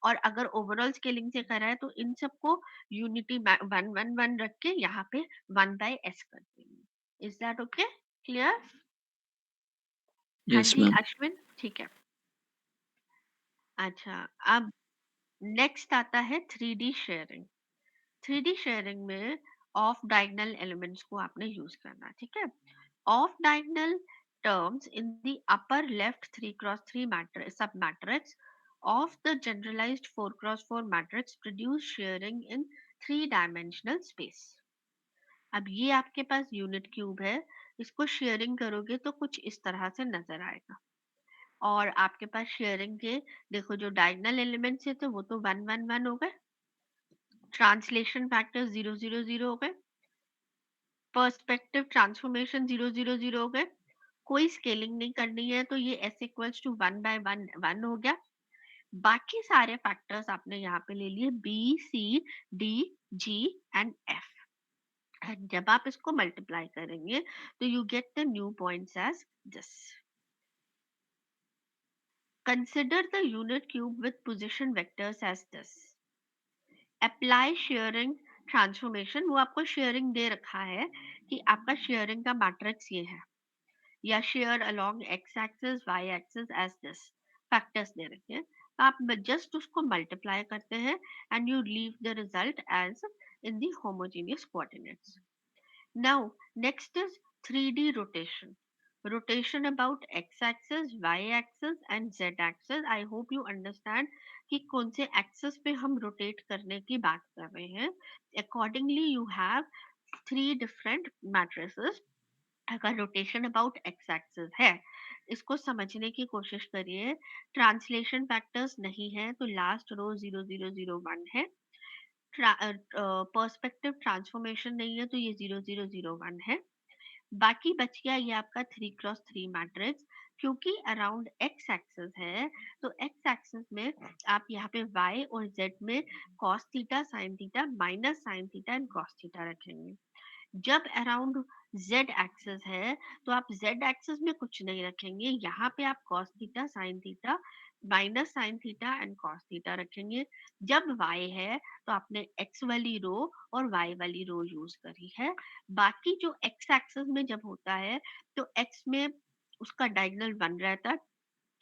और अगर ओवरऑल स्केलिंग से करा है तो इन सबको यूनिटी 1 1 1 रख के यहाँ पे 1/s कर देंगे। Is that okay? क्लियर? हाँ Yes, जी ma'am. अश्विन, ठीक है। अच्छा, अब नेक्स्ट आता है 3D शेयरिंग। 3D शेयरिंग में ऑफ डायगोनल एलिमेंट्स को आपने यूज करना, ठीक है। Of diagonal terms in the upper left 3x3 matrix submatrix of the generalized 4x4 matrix produce sharing in 3-dimensional space। अब ये आपके पास यूनिट क्यूब है, इसको शेयरिंग करोगे तो कुछ इस तरह से नजर आएगा। और आपके पास शेयरिंग के देखो जो डायगोनल एलिमेंट्स है तो वो तो 1 1 1 हो गए, ट्रांसलेशन फैक्टर 0 0 0 हो गए, पर्सपेक्टिव ट्रांसफॉर्मेशन 0 0 0 हो गए, कोई स्केलिंग नहीं करनी है तो ये s इक्वल्स टू 1/1 1 हो गया। बाकी सारे फैक्टर्स आपने यहाँ पे ले लिए b c d g and f। जब आप इसको मल्टीप्लाई करेंगे तो you get the new points as this. Consider the unit cube with position vectors as this. Apply shearing transformation, वो आपको शेयरिंग दे रखा है कि आपका शेयरिंग का मैट्रिक्स ये है, या shear along X axis Y axis as this, factors दे रखे हैं। आप जस्ट उसको मल्टीप्लाई करते हैं and you leave the result as in the homogeneous coordinates. Now next is 3D rotation. Rotation about X axis, Y axis and Z axis. I hope you understand कि कौन से एक्सिस पे हम rotate करने की बात कर रहे हैं। Accordingly you have 3 different matrices. अगर रोटेशन अबाउट एक्स एक्सिस है, इसको समझने की कोशिश करिए। ट्रांसलेशन फैक्टर्स नहीं है तो लास्ट रो 0 0 0 1 है। पर्सपेक्टिव ट्रांसफॉर्मेशन नहीं है तो ये 0 0 0 1 है। बाकी बच गया ये आपका 3x3 मैट्रिक्स। क्योंकि अराउंड एक्स एक्सिस है तो एक्स एक्सिस में आप यहाँ पे y और z में cos theta sin theta minus sin theta and cos theta रखेंगे। जब अराउंड z एक्सिस है तो आप z एक्सिस में कुछ नहीं रखेंगे, यहाँ पे आप cos theta sin theta minus sin theta and cos theta रखेंगे। जब y है तो आपने x वाली रो और y वाली रो यूज करी है। बाकी जो x एक्सिस में जब होता है तो x में उसका डायगोनल 1 रहता है,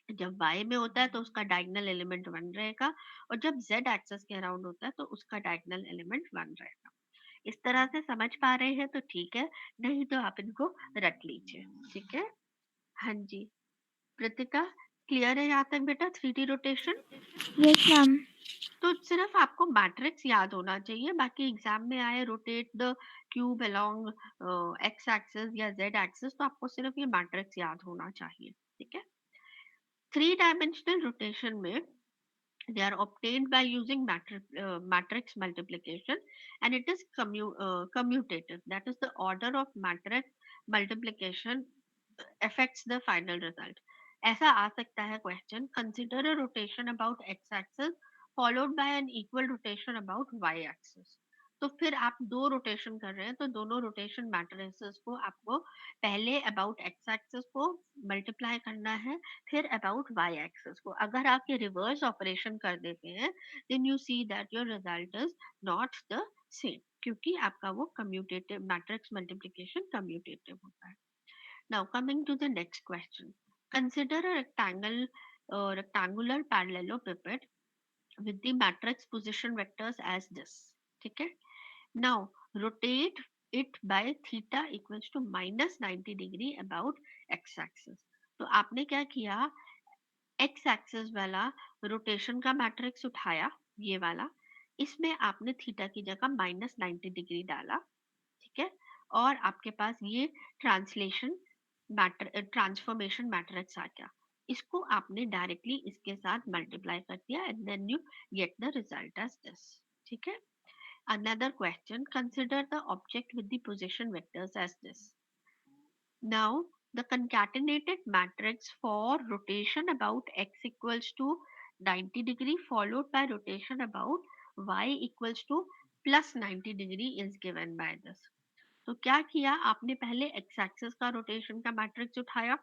जब y में होता है तो उसका डायगोनल एलिमेंट 1 रहेगा, और जब z एक्सिस के अराउंड होता है तो उसका डायगोनल एलिमेंट 1 रहेगा। इस तरह से समझ पा रहे हैं तो ठीक है, नहीं तो आप इनको रट लीजिए। ठीक है, हाँ जी कृतिका, क्लियर है यहाँ तक बेटा 3D रोटेशन? Yes, ma'am. तो सिर्फ आपको मैट्रिक्स याद होना चाहिए, बाकी एग्जाम में आए rotate the cube along X axis या जेड एक्सिस तो आपको सिर्फ ये मैट्रिक्स याद होना चाहिए। ठीक है, 3 डायमेंशनल रोटेशन में they are obtained by using matrix multiplication, and it is commutative, that is the order of matrix multiplication affects the final result। ऐसा आ सकता है question, consider a rotation about x axis followed by an equal rotation about y axis। तो फिर आप दो rotation कर रहे हैं तो दोनों रोटेशन मैट्रिसेस को आपको पहले अबाउट एक्स एक्सिस को मल्टीप्लाई करना है, फिर अबाउट वाई एक्सिस को। अगर आप ये रिवर्स ऑपरेशन कर देते हैं then you see that your result is not the same, क्योंकि आपका वो कम्यूटेटिव मैट्रिक्स मल्टीप्लिकेशन कम्यूटेटिव होता है। Now coming to the next question, consider a rectangular parallelepiped with the matrix position vectors as this। ठीक है, now rotate it by theta equals to minus 90 degree about x axis. तो आपने क्या किया, x axis वाला rotation का matrix उठाया, ये वाला, इसमें आपने थीटा की जगह माइनस 90 डिग्री डाला, ठीक है, और आपके पास ये ट्रांसफॉर्मेशन मैट्रिक्स आ गया। इसको आपने डायरेक्टली इसके साथ मल्टीप्लाई कर दिया and then you get the result as this, ठीक है। Another question, consider the object with the position vectors as this. Now, the concatenated matrix for rotation about x equals to 90 degree followed by rotation about y equals to plus 90 degree is given by this. तो क्या किया आपने, पहले x axis का rotation का matrix उठाया,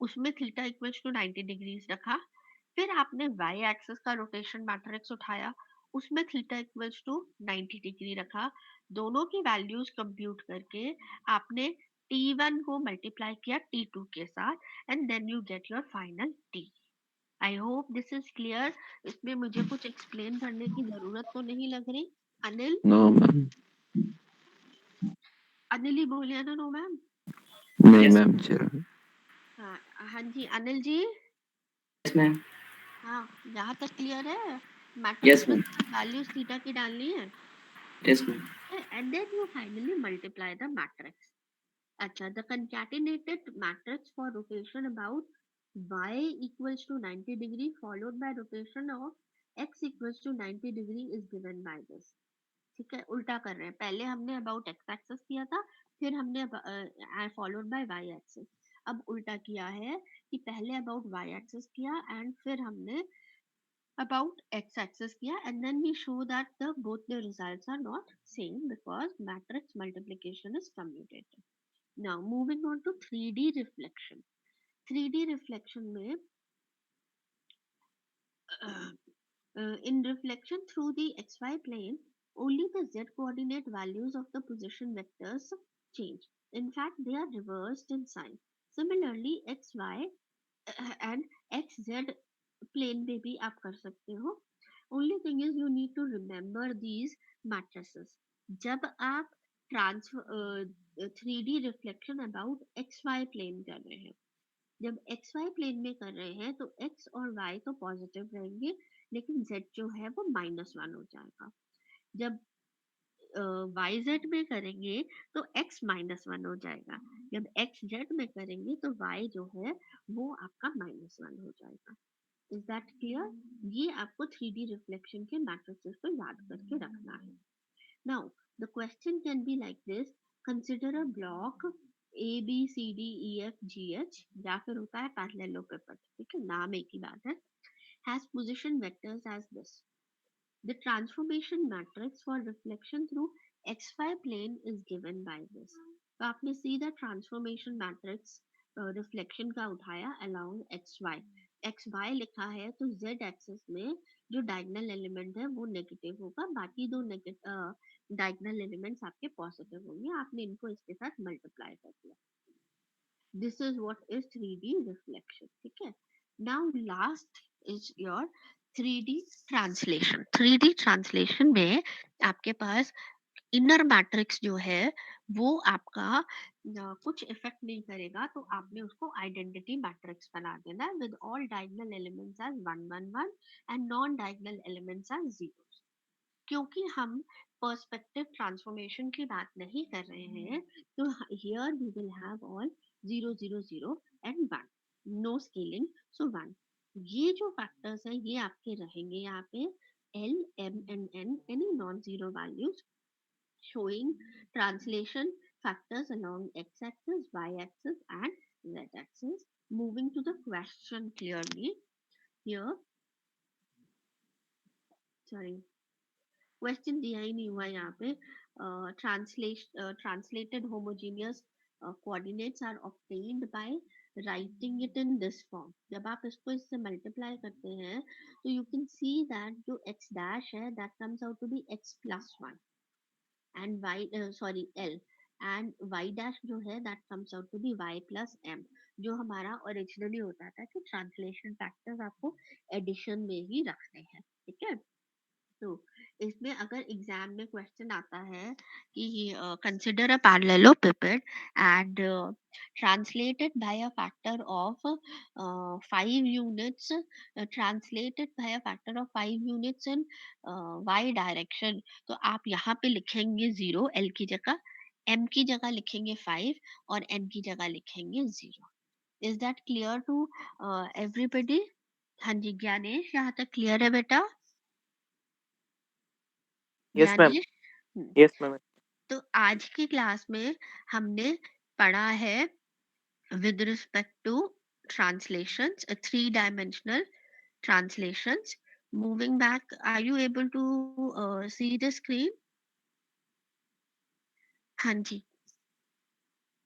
उसमें theta equals to 90 degrees रखा, फिर आपने y एक्सिस का रोटेशन मैट्रिक्स उठाया, उसमें थीटा इक्वल्स टू 90 डिग्री रखा, दोनों की वैल्यूज कंप्यूट करके आपने t1 को मल्टीप्लाई किया t2 के साथ and then you get your final t. I hope this is clear. इसमें मुझे कुछ एक्सप्लेन करने की जरूरत तो नहीं लग रही. Anil, no ma'am. अनिल ही बोलिए ना. No ma'am. नहीं Yes. मैम चलो. हाँ हाँ जी अनिल जी. Yes, ma'am. हाँ, यहाँ तक क्लियर है. Yes, मैट्रिक्स में ma'am. वैल्यूज थीटा की डालनी है Yes, ma'am. And then you finally multiply the matrix. अच्छा, the concatenated matrix for rotation about y equals to 90 degree followed by rotation of x equals to 90 degree is given by this. ठीक है, उल्टा कर रहे हैं. पहले हमने about X axis किया था, फिर हमने फॉलोड बाय वाई एक्सिस. अब उल्टा किया है कि पहले अबाउट वाई एक्सिस किया एंड फिर हमने about x-axis किया and then we show that both the results are not same because matrix multiplication is commutative. Now moving on to 3D reflection. 3D reflection में in reflection through the xy plane only the z coordinate values of the position vectors change. In fact they are reversed in sign. Similarly xy and xz plane में भी आप कर सकते हो. Only thing is you need to remember these matrices. जब आप transfer 3D reflection about XY plane कर रहे हैं, जब XY प्लेन में कर रहे हैं तो X और Y तो पॉजिटिव रहेंगे लेकिन Z जो है वो -1 हो जाएगा. जब YZ में करेंगे तो X -1 हो जाएगा. जब XZ में करेंगे तो Y जो है वो आपका -1 हो जाएगा. Is that clear? ये आपको 3D रिफ्लेक्शन के मैट्रिसेस को याद करके रखना है. Now the question can be like this. Consider a block A B C D E F G H, या फिर होता है पैरेललोपेपन, ठीक है, नाम एक ही बात है. Has position vectors as this. The transformation matrix for reflection through xy plane is given by this. तो आपने सीधा ट्रांसफॉर्मेशन मैट्रिक्स रिफ्लेक्शन का उठाया along xy. xy लिखा है तो z एक्सिस में जो डायगोनल एलिमेंट है वो नेगेटिव होगा, बाकी दो डायगोनल एलिमेंट्स आपके पॉजिटिव होंगे. आपने इनको इसके साथ मल्टीप्लाई कर दिया. This is what is 3D reflection. ठीक है. Now last is your 3D translation. 3D translation में आपके पास इनर मैट्रिक्स जो है वो आपका कुछ इफेक्ट नहीं करेगा, तो आपने उसको आइडेंटिटी मैट्रिक्स बना देना है with all diagonal elements as 1 1 1 and non diagonal elements as 0. क्योंकि हम पर्सपेक्टिव ट्रांसफॉर्मेशन की बात नहीं कर रहे हैं तो here we will have all 0 0 0 and 1, no scaling, so 1. ये जो फैक्टर्स हैं ये आपके रहेंगे यहाँ पे L, M and N, any non-zero values showing translation factors along x-axis, y-axis and z-axis. Moving to the question clearly here. Sorry, question दिया ही नहीं हुआ यहाँ पे. Translated homogeneous coordinates are obtained by writing it in this form. जब आप इसको इससे multiply करते हैं तो you can see that जो x dash है that comes out to be x plus 1 and L and y dash जो है that comes out to be y plus m, जो हमारा ओरिजिनली होता था कि ट्रांसलेशन फैक्टर्स आपको एडिशन में ही रखने हैं. ठीक है. तो इसमें अगर एग्जाम में क्वेश्चन आता है कि consider a parallelepiped and translated by a factor of 5 units, translated by a factor of 5 units in y direction, तो आप यहाँ पे लिखेंगे 0 l की जगह, m की जगह लिखेंगे 5 और n की जगह लिखेंगे 0. Is that clear to everybody? हाँ जी ज्ञानेश, यहाँ तक क्लियर है बेटा? Yes, ma'am. ज्ञानेश, हम्म, Yes, ma'am. तो आज की क्लास में हमने पढ़ा है with respect to translations, 3-dimensional translations. Moving back, are you able to see the screen? हाँ जी,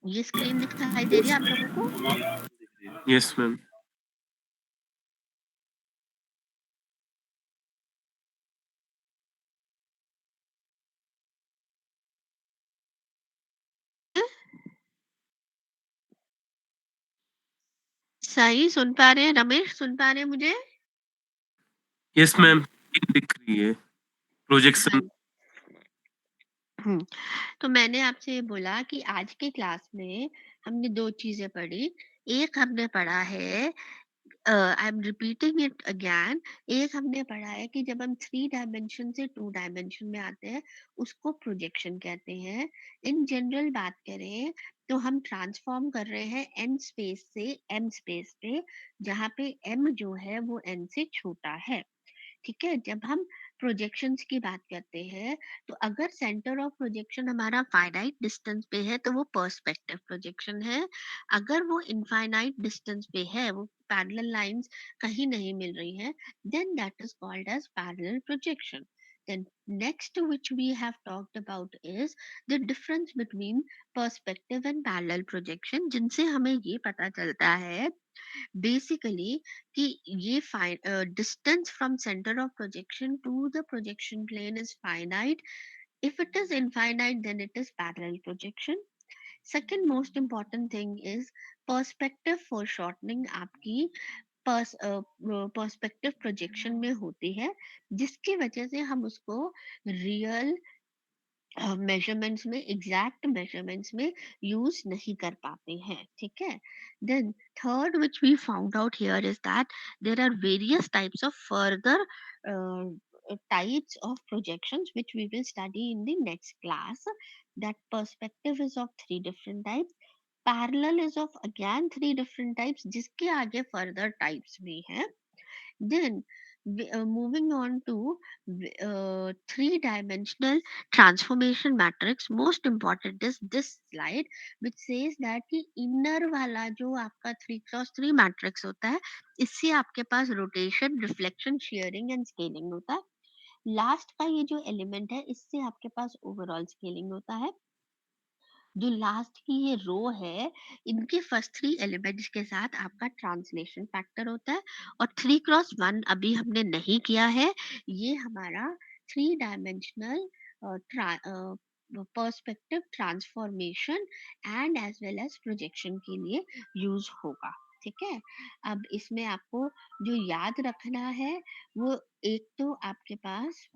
ये स्क्रीन दिखाई दे रही है आप लोगों को? Yes, ma'am. सही सुन पा रहे हैं? रमेश सुन पा रहे हैं मुझे? Yes, ma'am. दिख रही है प्रोजेक्शन. तो मैंने आपसे ये बोला कि आज के क्लास में हमने 2 चीजें पढ़ी. एक हमने पढ़ा है, I am repeating it again, एक हमने पढ़ा है कि जब हम 3 डायमेंशन से 2 डायमेंशन में आते हैं उसको प्रोजेक्शन कहते हैं. इन जनरल बात करें तो हम ट्रांसफॉर्म कर रहे हैं n स्पेस से m स्पेस पे, जहाँ पे m जो है वो n से छोटा है. ठीक है, जब हम प्रोजेक्शंस की बात करते हैं तो अगर सेंटर ऑफ प्रोजेक्शन हमारा फाइनाइट डिस्टेंस पे है तो वो पर्सपेक्टिव प्रोजेक्शन है. अगर वो इनफाइनाइट डिस्टेंस पे है, वो पैरेलल लाइंस कहीं नहीं मिल रही है, then that is called as parallel projection. Then next which we have talked about is the difference between perspective and parallel projection, जिनसे हमें ये पता चलता है basically कि ये distance from center of projection to the projection plane is finite. If it is infinite, then it is parallel projection. Second most important thing is perspective foreshortening आपकी perspective projection में होती है, जिसकी वजह से हम उसको रियल मेजरमेंट्स में, एग्जैक्ट मेजरमेंट्स में यूज नहीं कर पाते हैं. ठीक है, then third which we found out here is that there are various types of further types of projections which we will study in the next class. That perspective is of 3 different types, parallel is of again 3 different types, जिसके आगे further types भी हैं. Then moving on to 3-dimensional transformation matrix, most important is this slide which says that कि inner वाला जो आपका 3x3 matrix होता है, इससे आपके पास rotation, reflection, shearing and scaling होता है. लास्ट का ये जो एलिमेंट है, इससे आपके पास ओवरऑल स्केलिंग होता है. जो लास्ट की ये रो है, इनके फर्स्ट 3 एलिमेंट्स के साथ आपका ट्रांसलेशन फैक्टर होता है. और 3x1 अभी हमने नहीं किया है, ये हमारा three dimensional perspective transformation and as well as projection के लिए यूज होगा. ठीक है, अब इसमें आपको जो याद रखना है वो एक तो आपके पास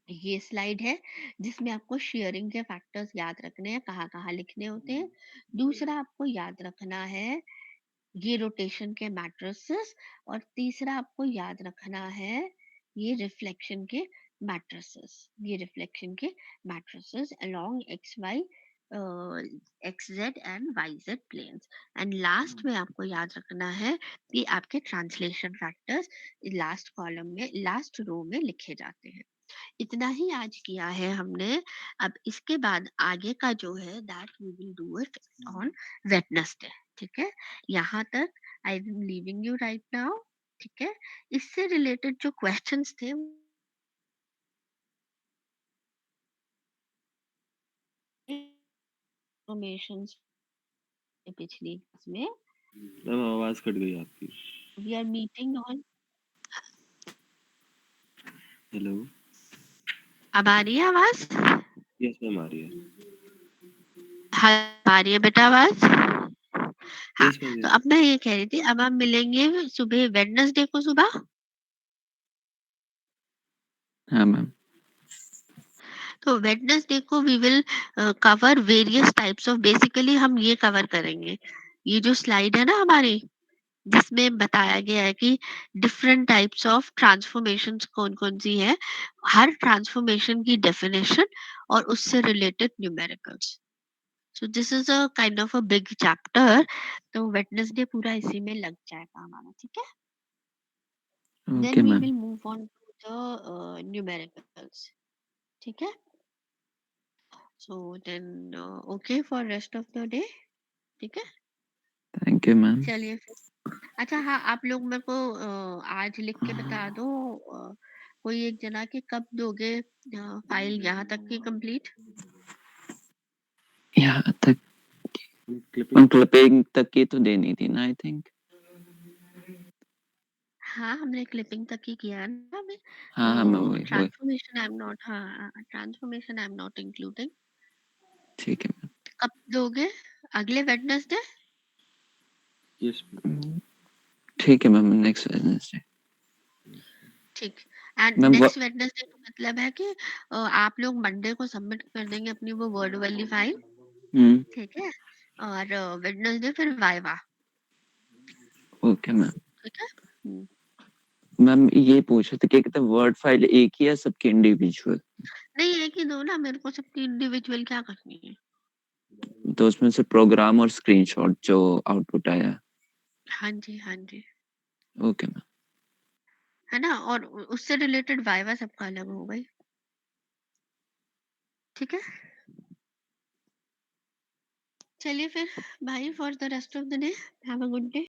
ये स्लाइड है जिसमें आपको शेयरिंग के फैक्टर्स याद रखने हैं, कहाँ कहाँ लिखने होते हैं. दूसरा आपको याद रखना है ये रोटेशन के मैट्रिसेस. और तीसरा आपको याद रखना है ये रिफ्लेक्शन के मैट्रिसेस, ये रिफ्लेक्शन के matrices along X Y XZ and YZ planes. And last में आपको याद रखना है कि आपके ट्रांसलेशन फैक्टर्स लास्ट कॉलम में, लास्ट रो में लिखे जाते हैं. इतना ही आज किया है हमने. अब इसके बाद आगे का जो है that we will do it on Wednesday. ठीक है, यहाँ तक I am leaving you right now. ठीक है, इससे रिलेटेड जो क्वेश्चंस थे इंफॉर्मेशन पिछली क्लास में मैम आवाज कट गई आपकी. We are meeting on. Hello. अब आ रही है आवाज? यस मैम आ रही है. हाँ आ रही है बेटा आवाज. हाँ, यस मैम. तो अब मैं ये कह रही थी, अब हम मिलेंगे सुबह वेडनेसडे को सुबह. हाँ मैम। तो वेडनेसडे को we will cover various types of, basically हम ये कवर करेंगे, ये जो स्लाइड है ना हमारी, जिसमें बताया गया है कि डिफरेंट टाइप्स ऑफ ट्रांसफॉर्मेशंस कौन कौन सी है, हर ट्रांसफॉर्मेशन की डेफिनेशन और उससे related numericals. So this is a kind of a big chapter, तो वेडनेसडे पूरा इसी में लग जाएगा हमारा, ठीक है। Okay then we ma'am. Will move on to the numericals, ठीक है। So then okay for rest of the day, ठीक है। Thank you ma'am. चलिए फिर, अच्छा हाँ, आप लोग मेरे को आज लिख के बता दो, कोई एक जना के कब दोगे फाइल यहाँ तक की कंप्लीट। यहाँ तक क्लिपिंग क्लिपिंग तक की तो देनी थी ना आई थिंक। हाँ, हमने क्लिपिंग तक ही किया है ना अभी। हाँ हाँ मैं वही ट्रांसफॉर्मेशन आई एम नॉट, हाँ transformation I am not including. ठीक है मैम। कब दोगे? अगले वेडनेसडे। यस ठीक है मैम, नेक्स्ट वेडनेसडे। ठीक। एंड मैम नेक्स्ट वेडनेसडे का मतलब है कि आप लोग मंडे को सबमिट कर देंगे अपनी वो वर्ड वाली फाइल, ठीक है। और वेडनेसडे फिर वाइवा, ओके मैम। ठीक है। मैम ये पूछ रहे थे कि कहते वर्ड फाइल एक ही है सबकी इंडिविजुअल? नहीं, एक ही दो ना, मेरे को सबकी इंडिविजुअल क्या करनी है। तो उसमें से प्रोग्राम और स्क्रीनशॉट जो आउटपुट आया। हाँ जी, हाँ जी, ओके मैम। है ना। और उससे रिलेटेड वाइवा सबका अलग हो गई, ठीक है। चलिए फिर भाई, for the rest of the day have a good day.